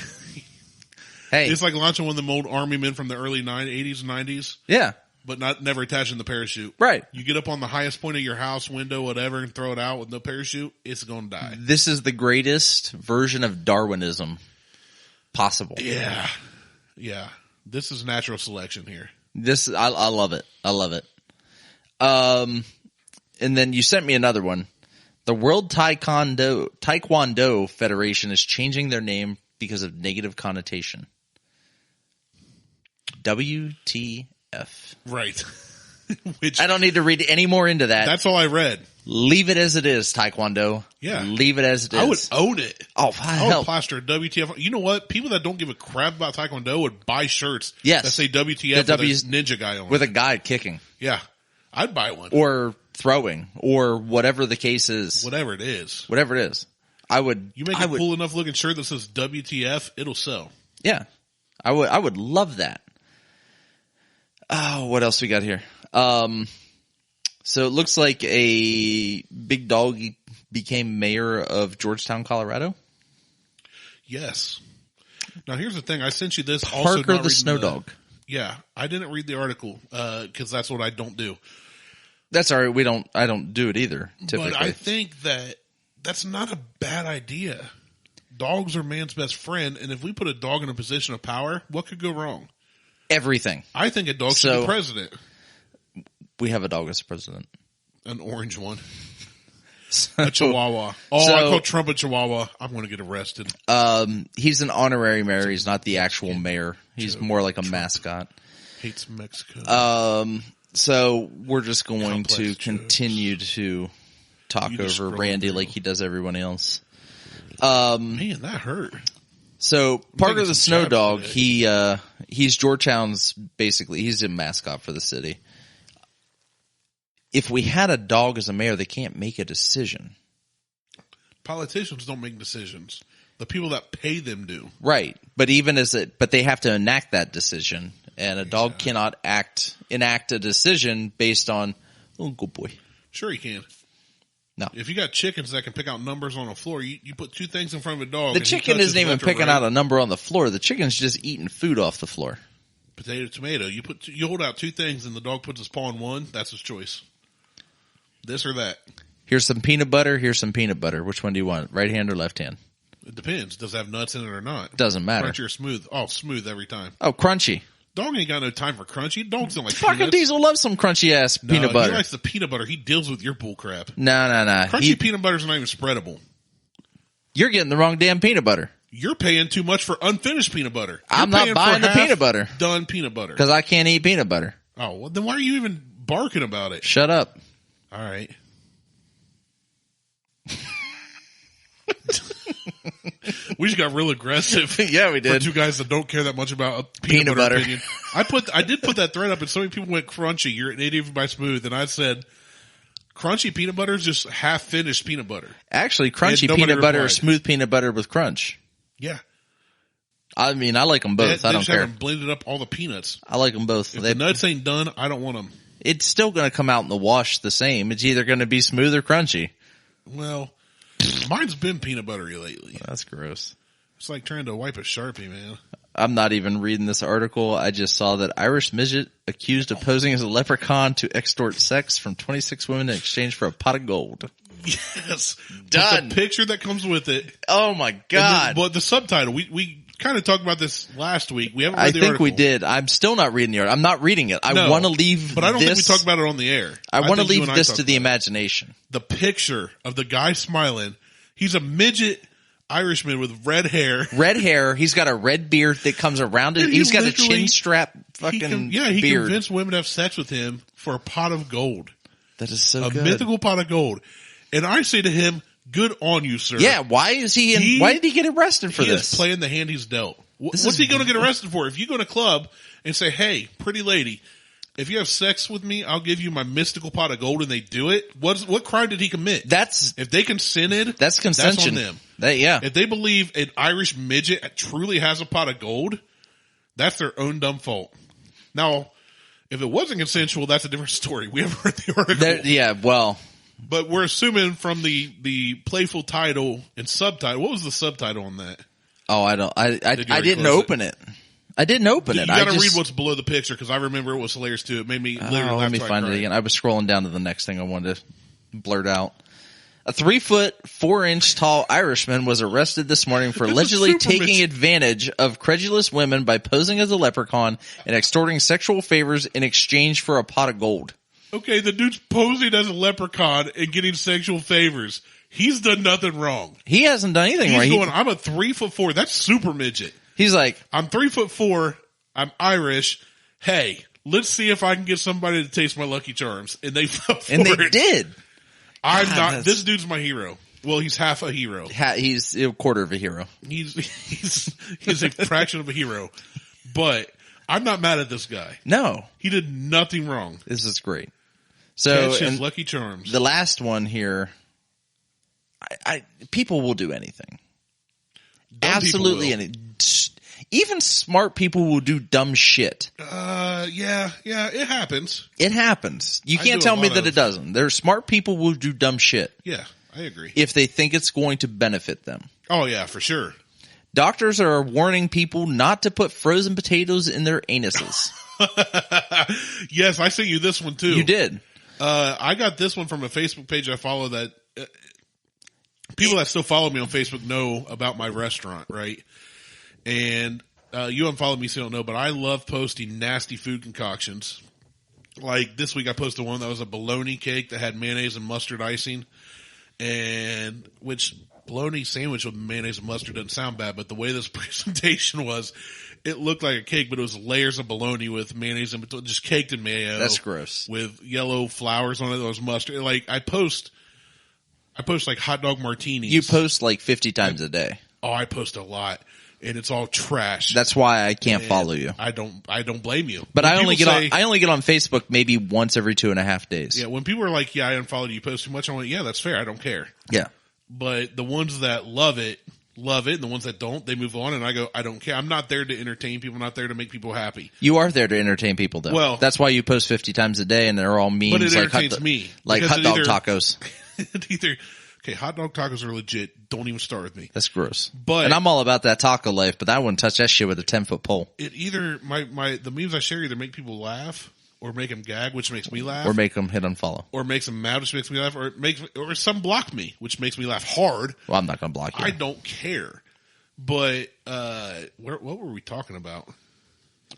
Hey, It's like launching one of the old army men from the early 80s and 90s, yeah, but never attaching the parachute. right. You get up on the highest point of your house, window, whatever, and throw it out with no parachute, it's going to die. This is the greatest version of Darwinism possible. Yeah. Yeah. This is natural selection here. I love it. I love it. And then you sent me another one. The World Taekwondo Federation is changing their name because of negative connotation. WTF. Right. Which I don't need to read any more into that. that's all I read. Leave it as it is, Taekwondo. Yeah. Leave it as it is. I would own it. Oh, I would hell. plaster a WTF. You know what? People that don't give a crap about Taekwondo would buy shirts Yes. that say WTF The with a W's ninja guy on with it. a guy kicking Yeah. I'd buy one. or throwing or whatever the case is. Whatever it is. Whatever it is. I would. You make a cool enough looking shirt that says WTF, it'll sell. Yeah. I would love that. Oh, what else we got here? So it looks like a big dog became mayor of Georgetown, Colorado. Yes. Now here's the thing. I sent you this. Also Parker not the reading Snow Dog. Yeah. I didn't read the article, cause that's what I don't do. That's all right. I don't do it either, typically. But I think that's not a bad idea. Dogs are man's best friend. And if we put a dog in a position of power, what could go wrong? Everything. I think a dog should be president. We have a dog as president. An orange one. So, A chihuahua. Oh, I call Trump a chihuahua. I'm going to get arrested. he's an honorary mayor. He's not the actual mayor. He's more like a mascot. Hates Mexico. So we're just going Complex to jokes. continue to talk You just over scroll Randy through. like he does everyone else. Man, that hurt. So Parker taking the some Snow jabs Dog, today. he's Georgetown's he's a mascot for the city. If we had a dog as a mayor, they can't make a decision. Politicians don't make decisions. The people that pay them do. Right. But but they have to enact that decision. And a dog cannot enact a decision based on, oh, good boy. Sure he can. No. If you got chickens that can pick out numbers on a floor, you put two things in front of a dog. The and he chicken touches isn't even left or picking right. out a number on the floor. The chicken's just eating food off the floor. Potato, tomato. You hold out two things and the dog puts his paw on one. That's his choice. This or that. Here's some peanut butter. Here's some peanut butter. Which one do you want? Right hand or left hand? It depends. Does it have nuts in it or not? Doesn't matter. Crunchy or smooth? Oh, smooth every time. Oh, crunchy. Dog ain't got no time for crunchy. Dogs don't like Fucking peanuts. Diesel loves some crunchy ass peanut He butter. likes the peanut butter. He deals with your bull crap. No. Crunchy peanut butter's not even spreadable. You're getting the wrong damn peanut butter. You're paying too much for unfinished peanut butter. I'm You're not paying buying for the peanut butter. Done peanut butter. Because I can't eat peanut butter. Oh, well, then why are you even barking about it? Shut up. All right. We just got real aggressive. Yeah, we For did. two guys that don't care that much about a Peanut butter. opinion. I did put that thread up, and so many people went crunchy. You're an idiot by smooth, and I said crunchy peanut butter is just half finished peanut butter. Actually, crunchy And nobody peanut butter or replied. smooth peanut butter with crunch. Yeah, I mean, I like them both. they I don't just care. haven't blended up all the peanuts. I like them both. If the nuts ain't done, I don't want them. It's still going to come out in the wash the same. It's either going to be smooth or crunchy. Well, mine's been peanut buttery lately. That's gross. It's like trying to wipe a Sharpie, man. I'm not even reading this article. I just saw that Irish midget accused of posing as a leprechaun to extort sex from 26 women in exchange for a pot of gold. Yes. Done. But the picture that comes with it. Oh my God. But the subtitle, we kind of talked about this last week. We haven't read I the think article. we did. I'm still not reading the article. I'm not reading it. I No, want to leave But I don't think we this- talked about it on the air. I want to think you leave and I this talked to the about it. imagination. The picture of the guy smiling. He's a midget Irishman with red hair. Red hair. He's got a red beard that comes around it. And he He's got a literally- chin strap fucking He beard. convinced women to have sex with him for a pot of gold. That is so A good. mythical pot of gold. And I say to him, good on you, sir. Yeah, why is he in? He- why did he get arrested for He this? is playing the hand he's dealt. What's he going to get arrested for? If you go to a club and say, hey, pretty lady, if you have sex with me, I'll give you my mystical pot of gold, and they do it, what crime did he commit? If they consented, that's consension. That's on them. If they believe an Irish midget truly has a pot of gold, that's their own dumb fault. Now, if it wasn't consensual, that's a different story. We haven't read the article. But we're assuming from the playful title and subtitle. What was the subtitle on that? Oh, I didn't open it. I didn't open it. You gotta read what's below the picture, because I remember it was hilarious too. It made me literally laugh. Let me find it again. I was scrolling down to the next thing I wanted to blurt out. A 3'4" tall Irishman was arrested this morning for allegedly taking advantage of credulous women by posing as a leprechaun and extorting sexual favors in exchange for a pot of gold. Okay, the dude's posing as a leprechaun and getting sexual favors. He's done nothing wrong. He hasn't done anything wrong. He's going, I'm a 3'4". That's super midget. He's like, I'm 3'4". I'm Irish. Hey, let's see if I can get somebody to taste my Lucky Charms. And they fell for and they it. did. This dude's my hero. Well, he's half a hero. He's a quarter of a hero. He's a fraction of a hero. But I'm not mad at this guy. No. He did nothing wrong. This is great. So, catch his Lucky Charms. The last one here, people will do anything. Absolutely anything. Even smart people will do dumb shit. Yeah, it happens. It happens. You can't tell me that it doesn't. There's smart people who do dumb shit. Yeah, I agree. If they think it's going to benefit them. Oh yeah, for sure. Doctors are warning people not to put frozen potatoes in their anuses. Yes, I sent you this one too. You did. I got this one from a Facebook page I follow that people that still follow me on Facebook know about my restaurant, right? And you unfollowed me, so you don't know, but I love posting nasty food concoctions. Like this week I posted one that was a bologna cake that had mayonnaise and mustard icing, and which bologna sandwich with mayonnaise and mustard doesn't sound bad, but the way this presentation was, it looked like a cake, but it was layers of bologna with mayonnaise and just caked in mayo. That's gross. With yellow flowers on it that was mustard. Like I post like hot dog martinis. You post like 50 times a day. Oh, I post a lot. And it's all trash. That's why I can't follow you. I don't blame you. But I only get on Facebook maybe once every 2.5 days. Yeah, when people are like, yeah, I unfollowed you, post too much, I'm like, yeah, that's fair. I don't care. Yeah. But the ones that love it, and the ones that don't, they move on, and I go, I don't care. I'm not there to entertain people. I'm not there to make people happy. You are there to entertain people, though. Well, that's why you post 50 times a day, and they're all memes. But it entertains me. Like hot dog tacos. Okay, hot dog tacos are legit. Don't even start with me. That's gross. And I'm all about that taco life, but I wouldn't touch that shit with a 10-foot pole. It either, the memes I share either make people laugh, or make them gag, which makes me laugh. Or make them hit unfollow. Or makes them mad, which makes me laugh. Or some block me, which makes me laugh hard. Well, I'm not going to block you. I don't care. But, what were we talking about?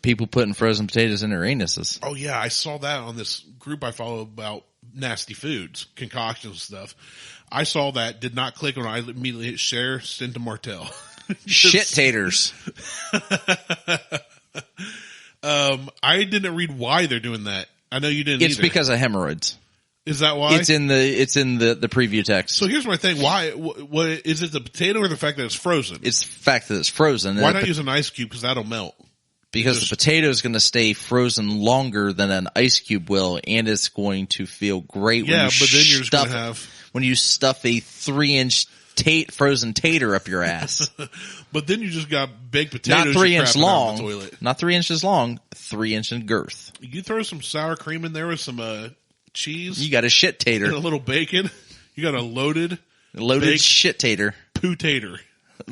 People putting frozen potatoes in their anuses. Oh yeah, I saw that on this group I follow about nasty foods, concoctions and stuff. I saw that, did not click on it. I immediately hit share, send to Martelle. Shit taters. I didn't read why they're doing that. I know you didn't It's either. because of hemorrhoids. Is that why? It's in the preview text. So here's my thing. Why? What is it? The potato or the fact that it's frozen? It's the fact that it's frozen. Why not use an ice cube? Because that'll melt. Because the potato is going to stay frozen longer than an ice cube will, and it's going to feel great. Yeah, but then you're just going to have when you stuff a 3-inch frozen tater up your ass. But then you just got baked potatoes. Not 3 inch long. Toilet. Not 3 inches long. 3 inch in girth. You throw some sour cream in there with some cheese. You got a shit tater. And a little bacon. You got a loaded shit tater. Poo tater.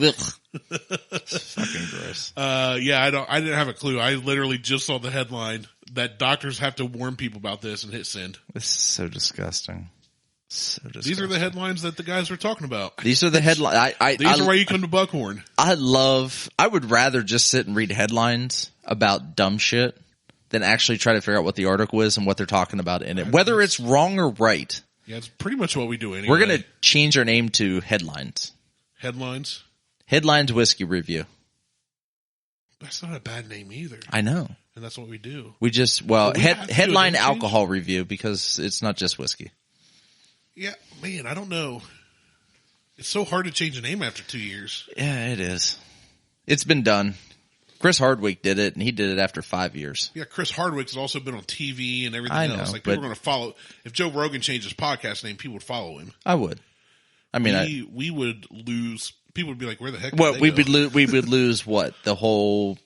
Ugh. Fucking gross. Yeah, I didn't have a clue. I literally just saw the headline that doctors have to warn people about this and hit send. This is so disgusting. These are the headlines that the guys were talking about. These are the headlines. These are why you come to Buckhorn. I would rather just sit and read headlines about dumb shit than actually try to figure out what the article is and what they're talking about in it. Whether it's wrong or right. Yeah, it's pretty much what we do anyway. We're going to change our name to Headlines. Headlines? Headlines Whiskey Review. That's not a bad name either. I know. And that's what we do. We just, headline alcohol review because it's not just whiskey. Yeah, man, I don't know. It's so hard to change a name after 2 years. Yeah, it is. It's been done. Chris Hardwick did it, and he did it after 5 years. Yeah, Chris Hardwick's also been on TV and everything I know, else. Like, people are going to follow. If Joe Rogan changed his podcast name, people would follow him. I would. I mean, we would lose. People would be like, "Where the heck?" Did what they we go? would we would lose what, the whole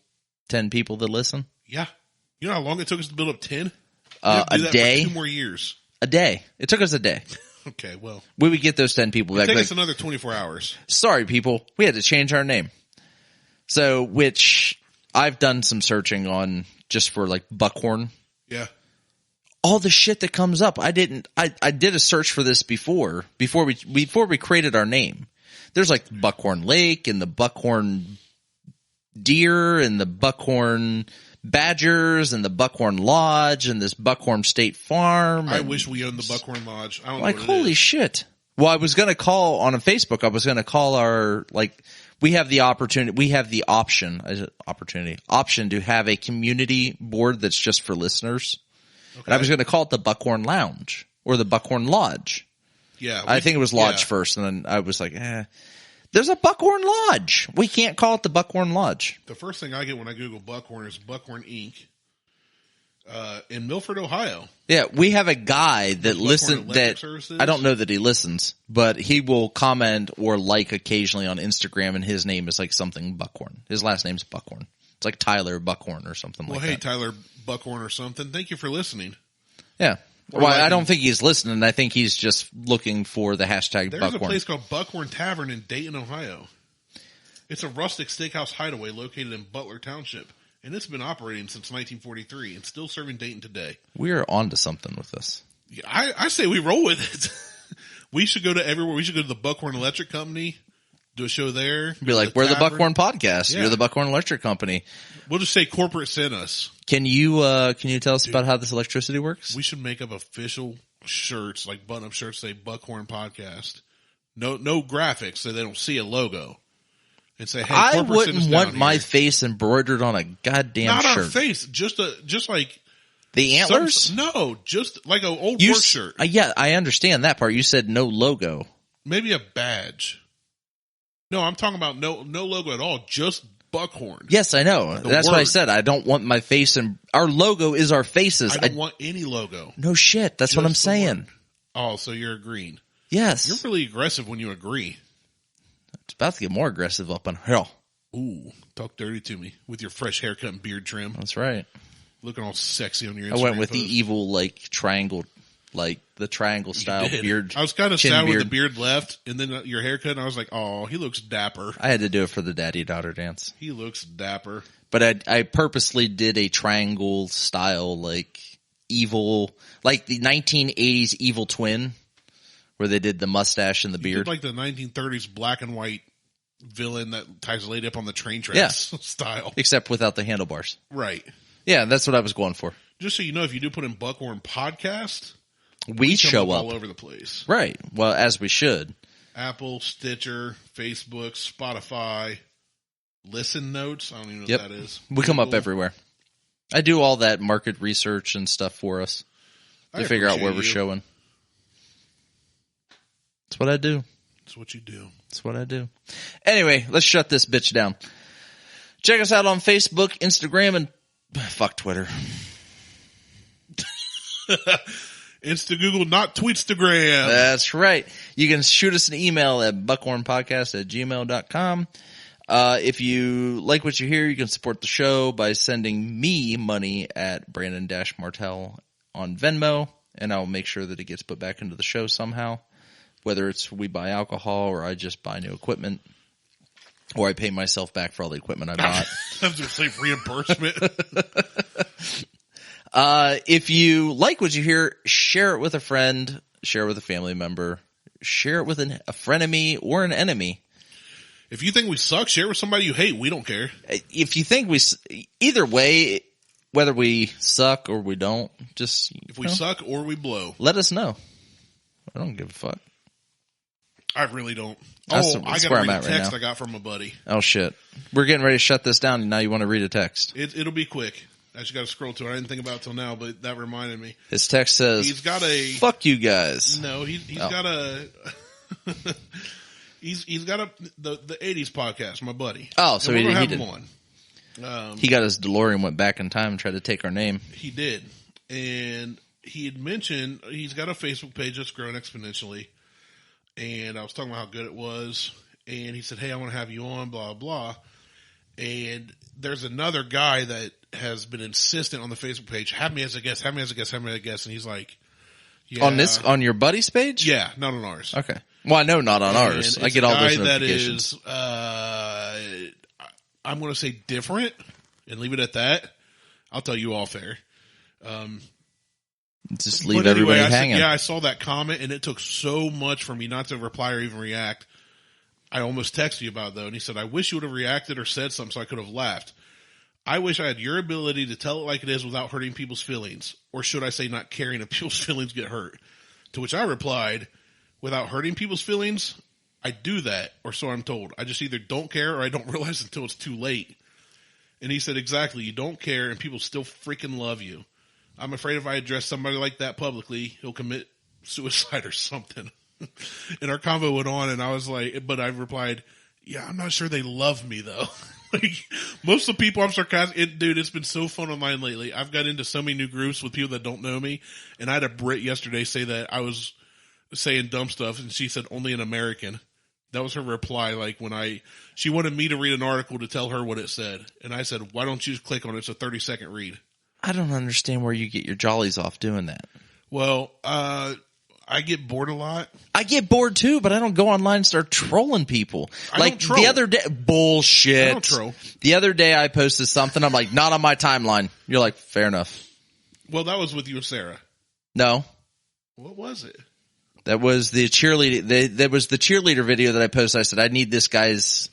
10 people that listen? Yeah, you know how long it took us to build up 10? A day. For 2 more years. A day. It took us a day. Okay, well, We would get those 10 people back. it took Like, us another 24 hours. sorry, people, we had to change our name. So, which I've done some searching on just for like Buckhorn. Yeah. All the shit that comes up. I did a search for this before we created our name. There's like Buckhorn Lake and the Buckhorn Deer and the Buckhorn Badgers and the Buckhorn Lodge and this Buckhorn State Farm. I wish we owned the Buckhorn Lodge. I don't Like, know what it holy is. shit. Well, I was going to call on a Facebook. I was going to call our, like, we have the opportunity, we have the option to have a community board that's just for listeners. Okay. And I was going to call it the Buckhorn Lounge or the Buckhorn Lodge. Yeah, I think it was Lodge first, and then I was like, there's a Buckhorn Lodge. We can't call it the Buckhorn Lodge. The first thing I get when I Google Buckhorn is Buckhorn Inc. In Milford, Ohio. Yeah, we have a guy that listens. That Services? I don't know that he listens, but he will comment or like occasionally on Instagram, and his name is like something Buckhorn. His last name's Buckhorn. It's like Tyler Buckhorn or something like that. Well, hey, Tyler Buckhorn or something. Thank you for listening. Yeah. Or Well, like I don't think he's listening. I think he's just looking for the hashtag There's Buckhorn. a place called Buckhorn Tavern in Dayton, Ohio. It's a rustic steakhouse hideaway located in Butler Township, and it's been operating since 1943 and still serving Dayton today. We are on to something with this. Yeah, I say we roll with it. We should go to everywhere. We should go to the Buckhorn Electric Company, do a show there. Be like, we're the tavern. Buckhorn Podcast. Yeah. You're the Buckhorn Electric Company. We'll just say corporate sent us. Can you tell us about how this electricity works? We should make up official shirts, like button-up shirts, say Buckhorn Podcast. No graphics, so they don't see a logo. And say, hey, I corporate sent us wouldn't down want my here. face embroidered on a goddamn Not shirt. our face, just like The antlers? no, just like an old You work s- shirt. Yeah, I understand that part. You said no logo. Maybe a badge. No, I'm talking about no logo at all, just Buckhorn. Yes, I know. That's what I word. said. I don't want my face and our logo is our faces. I don't want any logo. No shit. That's what I'm Just the saying. word. Oh, so you're agreeing. Yes. You're really aggressive when you agree. It's about to get more aggressive up on hell. Ooh, talk dirty to me with your fresh haircut and beard trim. That's right. Looking all sexy on your Instagram I went with post. the evil, like, triangle, like the triangle style Did. beard. I was kind of chin sad when beard. the beard left, and then your haircut, and I was like, oh, he looks dapper. I had to do it for the daddy-daughter dance. He looks dapper. But I purposely did a triangle style, like, evil, like the 1980s evil twin, where they did the mustache and the You beard. did like the 1930s black and white villain that ties a lady up on the train tracks Yeah. style. Except without the handlebars. Right. Yeah, that's what I was going for. Just so you know, if you do put in Buckhorn Podcast, We come show up. all over the place. Right. Well, as we should. Apple, Stitcher, Facebook, Spotify, Listen Notes. I don't even know Yep. what that is. We come up Google. everywhere. I do all that market research and stuff for us I to figure out where appreciate we're you. showing. That's what I do. That's what you do. That's what I do. Anyway, let's shut this bitch down. Check us out on Facebook, Instagram, and fuck Twitter. Insta Google, not Tweetstagram. That's right. You can shoot us an email at buckhornpodcast@gmail.com. If you like what you hear, you can support the show by sending me money at Brandon-Martelle on Venmo, and I'll make sure that it gets put back into the show somehow. Whether it's we buy alcohol or I just buy new equipment, or I pay myself back for all the equipment I bought. I was going to say reimbursement. If you like what you hear, share it with a friend, share it with a family member, share it with a frenemy or an enemy. If you think we suck, share it with somebody you hate. We don't care. If you think either way, whether we suck or we don't, just If we suck or we blow. let us know. I don't give a fuck. I really don't. That's I got to where I'm read at a right text now. I got from a buddy. Oh shit. We're getting ready to shut this down and now you want to read a text. It'll be quick. I just got to scroll to it. I didn't think about it till now, but that reminded me. His text says, He's got a fuck you guys. No, he's Oh. got a he's got the 80s podcast, my buddy. Oh, so And we're he gonna have did. him on. He got his DeLorean, went back in time and tried to take our name. He did. And he had mentioned he's got a Facebook page that's grown exponentially. And I was talking about how good it was. And he said, hey, I want to have you on, blah, blah. And there's another guy that has been insistent on the Facebook page, have me as a guest, have me as a guest, have me as a guest. And he's like, yeah. On your buddy's page? Yeah, not on ours. Okay. Well, I know not on ours. I get all those notifications. That is, I'm going to say different and leave it at that. I'll tell you off air. Just leave everybody hanging. I saw that comment and it took so much for me not to reply or even react. I almost texted you about it though. And he said, I wish you would have reacted or said something so I could have laughed. I wish I had your ability to tell it like it is without hurting people's feelings. Or should I say not caring if people's feelings get hurt? To which I replied, without hurting people's feelings, I do that, or so I'm told. I just either don't care or I don't realize until it's too late. And he said, exactly, you don't care and people still freaking love you. I'm afraid if I address somebody like that publicly, he'll commit suicide or something. And our convo went on and I was like, but I replied, yeah, I'm not sure they love me though. Like, most of the people I'm sarcastic, dude, it's been so fun online lately. I've got into so many new groups with people that don't know me. And I had a Brit yesterday say that I was saying dumb stuff and she said only an American. That was her reply. Like she wanted me to read an article to tell her what it said. And I said, why don't you just click on it? It's a 30-second read. I don't understand where you get your jollies off doing that. Well, I get bored a lot. I get bored too, but I don't go online and start trolling people. I don't troll. The other day, bullshit. I don't troll. The other day I posted something. I'm like, not on my timeline. You're like, fair enough. Well, that was with you and Sarah. No. What was it? That was the cheerleader. That was the cheerleader video that I posted. I said, I need this guy's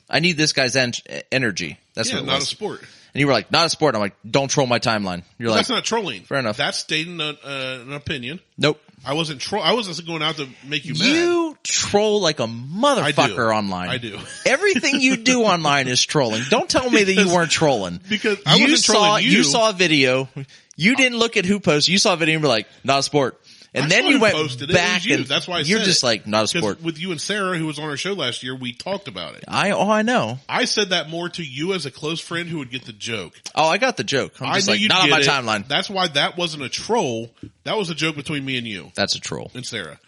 energy. That's what it was. Not a sport. And you were like, not a sport. I'm like, don't troll my timeline. You're like, that's not trolling. Fair enough. That's stating an opinion. Nope. I wasn't I wasn't going out to make you mad. You troll like a motherfucker online. I do. Everything you do online is trolling. Don't tell me that you weren't trolling. Because I wasn't trolling you. You saw a video. You didn't look at who posted. You saw a video and were like, not a sport. And then you went back and that's why you're just like, not a sport. With you and Sarah, who was on our show last year, we talked about it. I know. I said that more to you as a close friend who would get the joke. Oh, I got the joke. I'm just like, not on my timeline. That's why that wasn't a troll. That was a joke between me and you. That's a troll. And Sarah.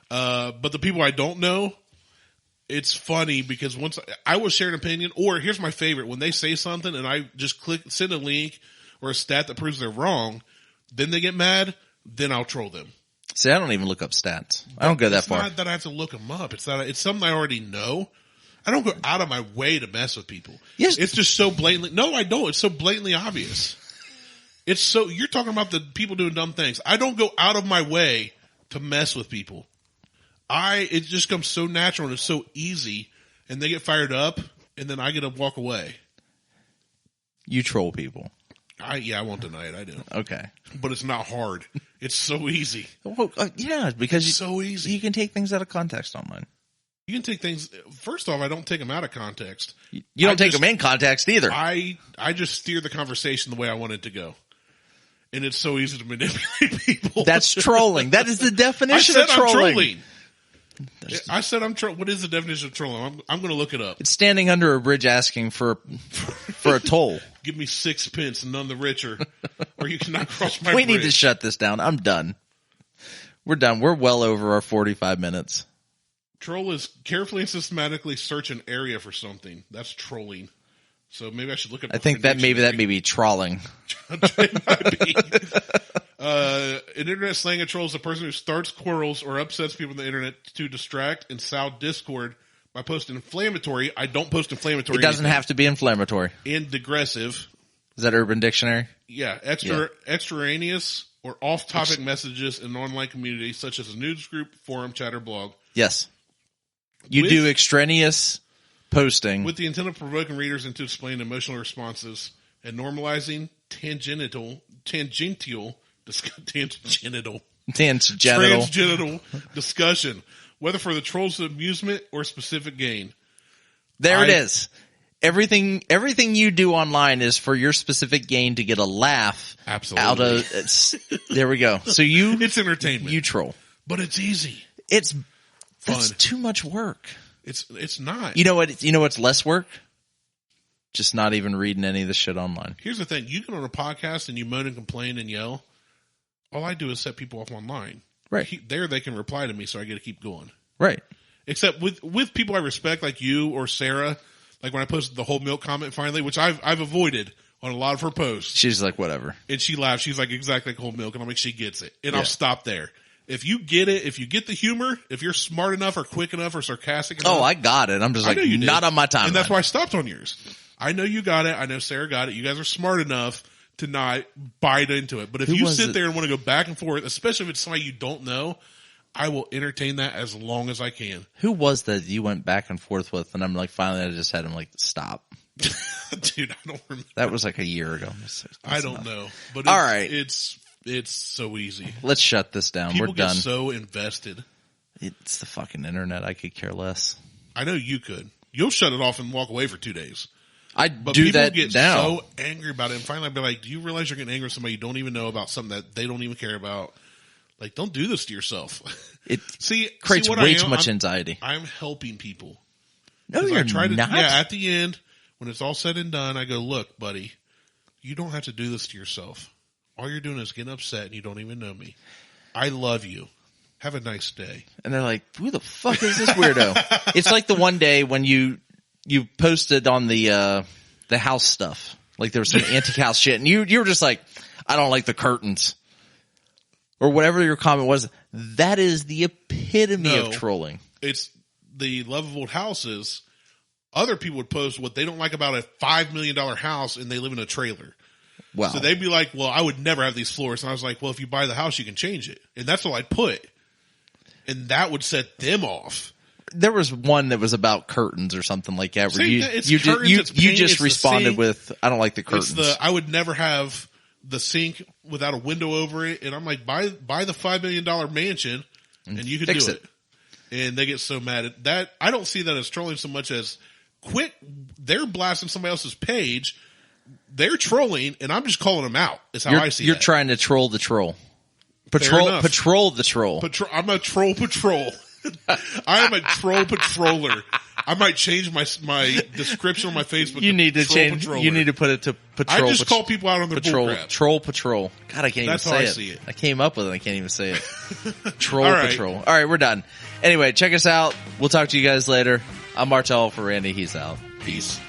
But the people I don't know, it's funny because once I will share an opinion, or here's my favorite, when they say something and I just send a link or a stat that proves they're wrong, then they get mad, then I'll troll them. See, I don't even look up stats. I don't go that far. It's not that I have to look them up. It's something I already know. I don't go out of my way to mess with people. Yes. It's just so blatantly. No, I don't. It's so blatantly obvious. You're talking about the people doing dumb things. I don't go out of my way to mess with people. It just comes so natural and it's so easy and they get fired up and then I get to walk away. You troll people. I won't deny it. I do. Okay. But it's not hard. It's so easy. Well, yeah, because it's so easy. You can take things out of context online. You can take things. First off, I don't take them out of context. You don't take them in context either. I just steer the conversation the way I want it to go. And it's so easy to manipulate people. That's trolling. That is the definition of trolling. I'm trolling. I said I'm trolling. What is the definition of trolling? I'm going to look it up. It's standing under a bridge asking for a toll. Give me 6 pence and none the richer, or you cannot cross my bridge. We need to shut this down. I'm done. We're done. We're well over our 45 minutes. Troll is carefully and systematically search an area for something. That's trolling. So maybe I should look at. I think that may be trawling. It might be. In internet slang, a troll is a person who starts quarrels or upsets people on the internet to distract and sow discord by posting inflammatory. I don't post inflammatory. It doesn't have to be inflammatory. And digressive. Is that Urban Dictionary? Yeah. Extraneous or off-topic messages in an online community, such as a news group, forum, chat, or blog. Yes. You do extraneous posting. With the intent of provoking readers into displaying emotional responses and normalizing tangential discussion, whether for the troll's amusement or specific gain. There it is. Everything you do online is for your specific gain to get a laugh. Absolutely. Out of there we go. So it's entertainment. You troll, but it's easy. It's fun. That's too much work. It's not. You know what? You know what's less work? just not even reading any of the shit online. Here's the thing. You get on a podcast and you moan and complain and yell. All I do is set people off online. Right. There they can reply to me, so I get to keep going. Right. Except with people I respect, like you or Sarah, like when I posted the whole milk comment finally, which I've avoided on a lot of her posts. She's like, whatever. And she laughs. She's like, exactly like whole milk. And I'm like, she gets it. And I'll stop there. If you get it, if you get the humor, if you're smart enough or quick enough or sarcastic enough. Oh, I got it. I'm just like, not on my time. And that's why I stopped on yours. I know you got it. I know Sarah got it. You guys are smart enough to not bite into it. But if you sit there and want to go back and forth, especially if it's somebody you don't know, I will entertain that as long as I can. Who was that you went back and forth with? And I'm like, finally, I just had him like, stop. Dude, I don't remember. That was like a year ago. I don't know. But all right. It's so easy. Let's shut this down. People We're done. get so invested. It's the fucking internet. I could care less. I know you could. You'll shut it off and walk away for 2 days. But do that people get now. so angry about it, and finally I'll be like, do you realize you're getting angry with somebody you don't even know about something that they don't even care about? Like, don't do this to yourself. It see creates way too much anxiety. I'm helping people. No, you're not. Yeah, at the end, when it's all said and done, I go, look, buddy, you don't have to do this to yourself. All you're doing is getting upset and you don't even know me. I love you. Have a nice day. And they're like, who the fuck is this weirdo? It's like the one day when you posted on the house stuff. Like there was some antique house shit and you were just like, I don't like the curtains. Or whatever your comment was. That is the epitome of trolling. It's the love of old houses. Other people would post what they don't like about a $5 million house and they live in a trailer. Wow. So they'd be like, well, I would never have these floors. And I was like, well, if you buy the house, you can change it. And that's all I'd put. And that would set them off. There was one that was about curtains or something like that. Where you you just responded with, I don't like the curtains. I would never have the sink without a window over it. And I'm like, buy the $5 million mansion and you can do it. And they get so mad at that. I don't see that as trolling so much as they're blasting somebody else's page. They're trolling and I'm just calling them out. Is how I see it. You're trying to troll the troll. Patrol the troll. I'm a troll patrol. I am a troll patroller. I might change my description on my Facebook. You need to change. Patroller. You need to put it to patrol. I just call people out on their bullcrap. Troll patrol. God, I can't even say it. That's how I see it. I came up with it. I can't even say it. Troll patrol. All right, we're done. Anyway, check us out. We'll talk to you guys later. I'm Martelle for Randy. He's out. Peace.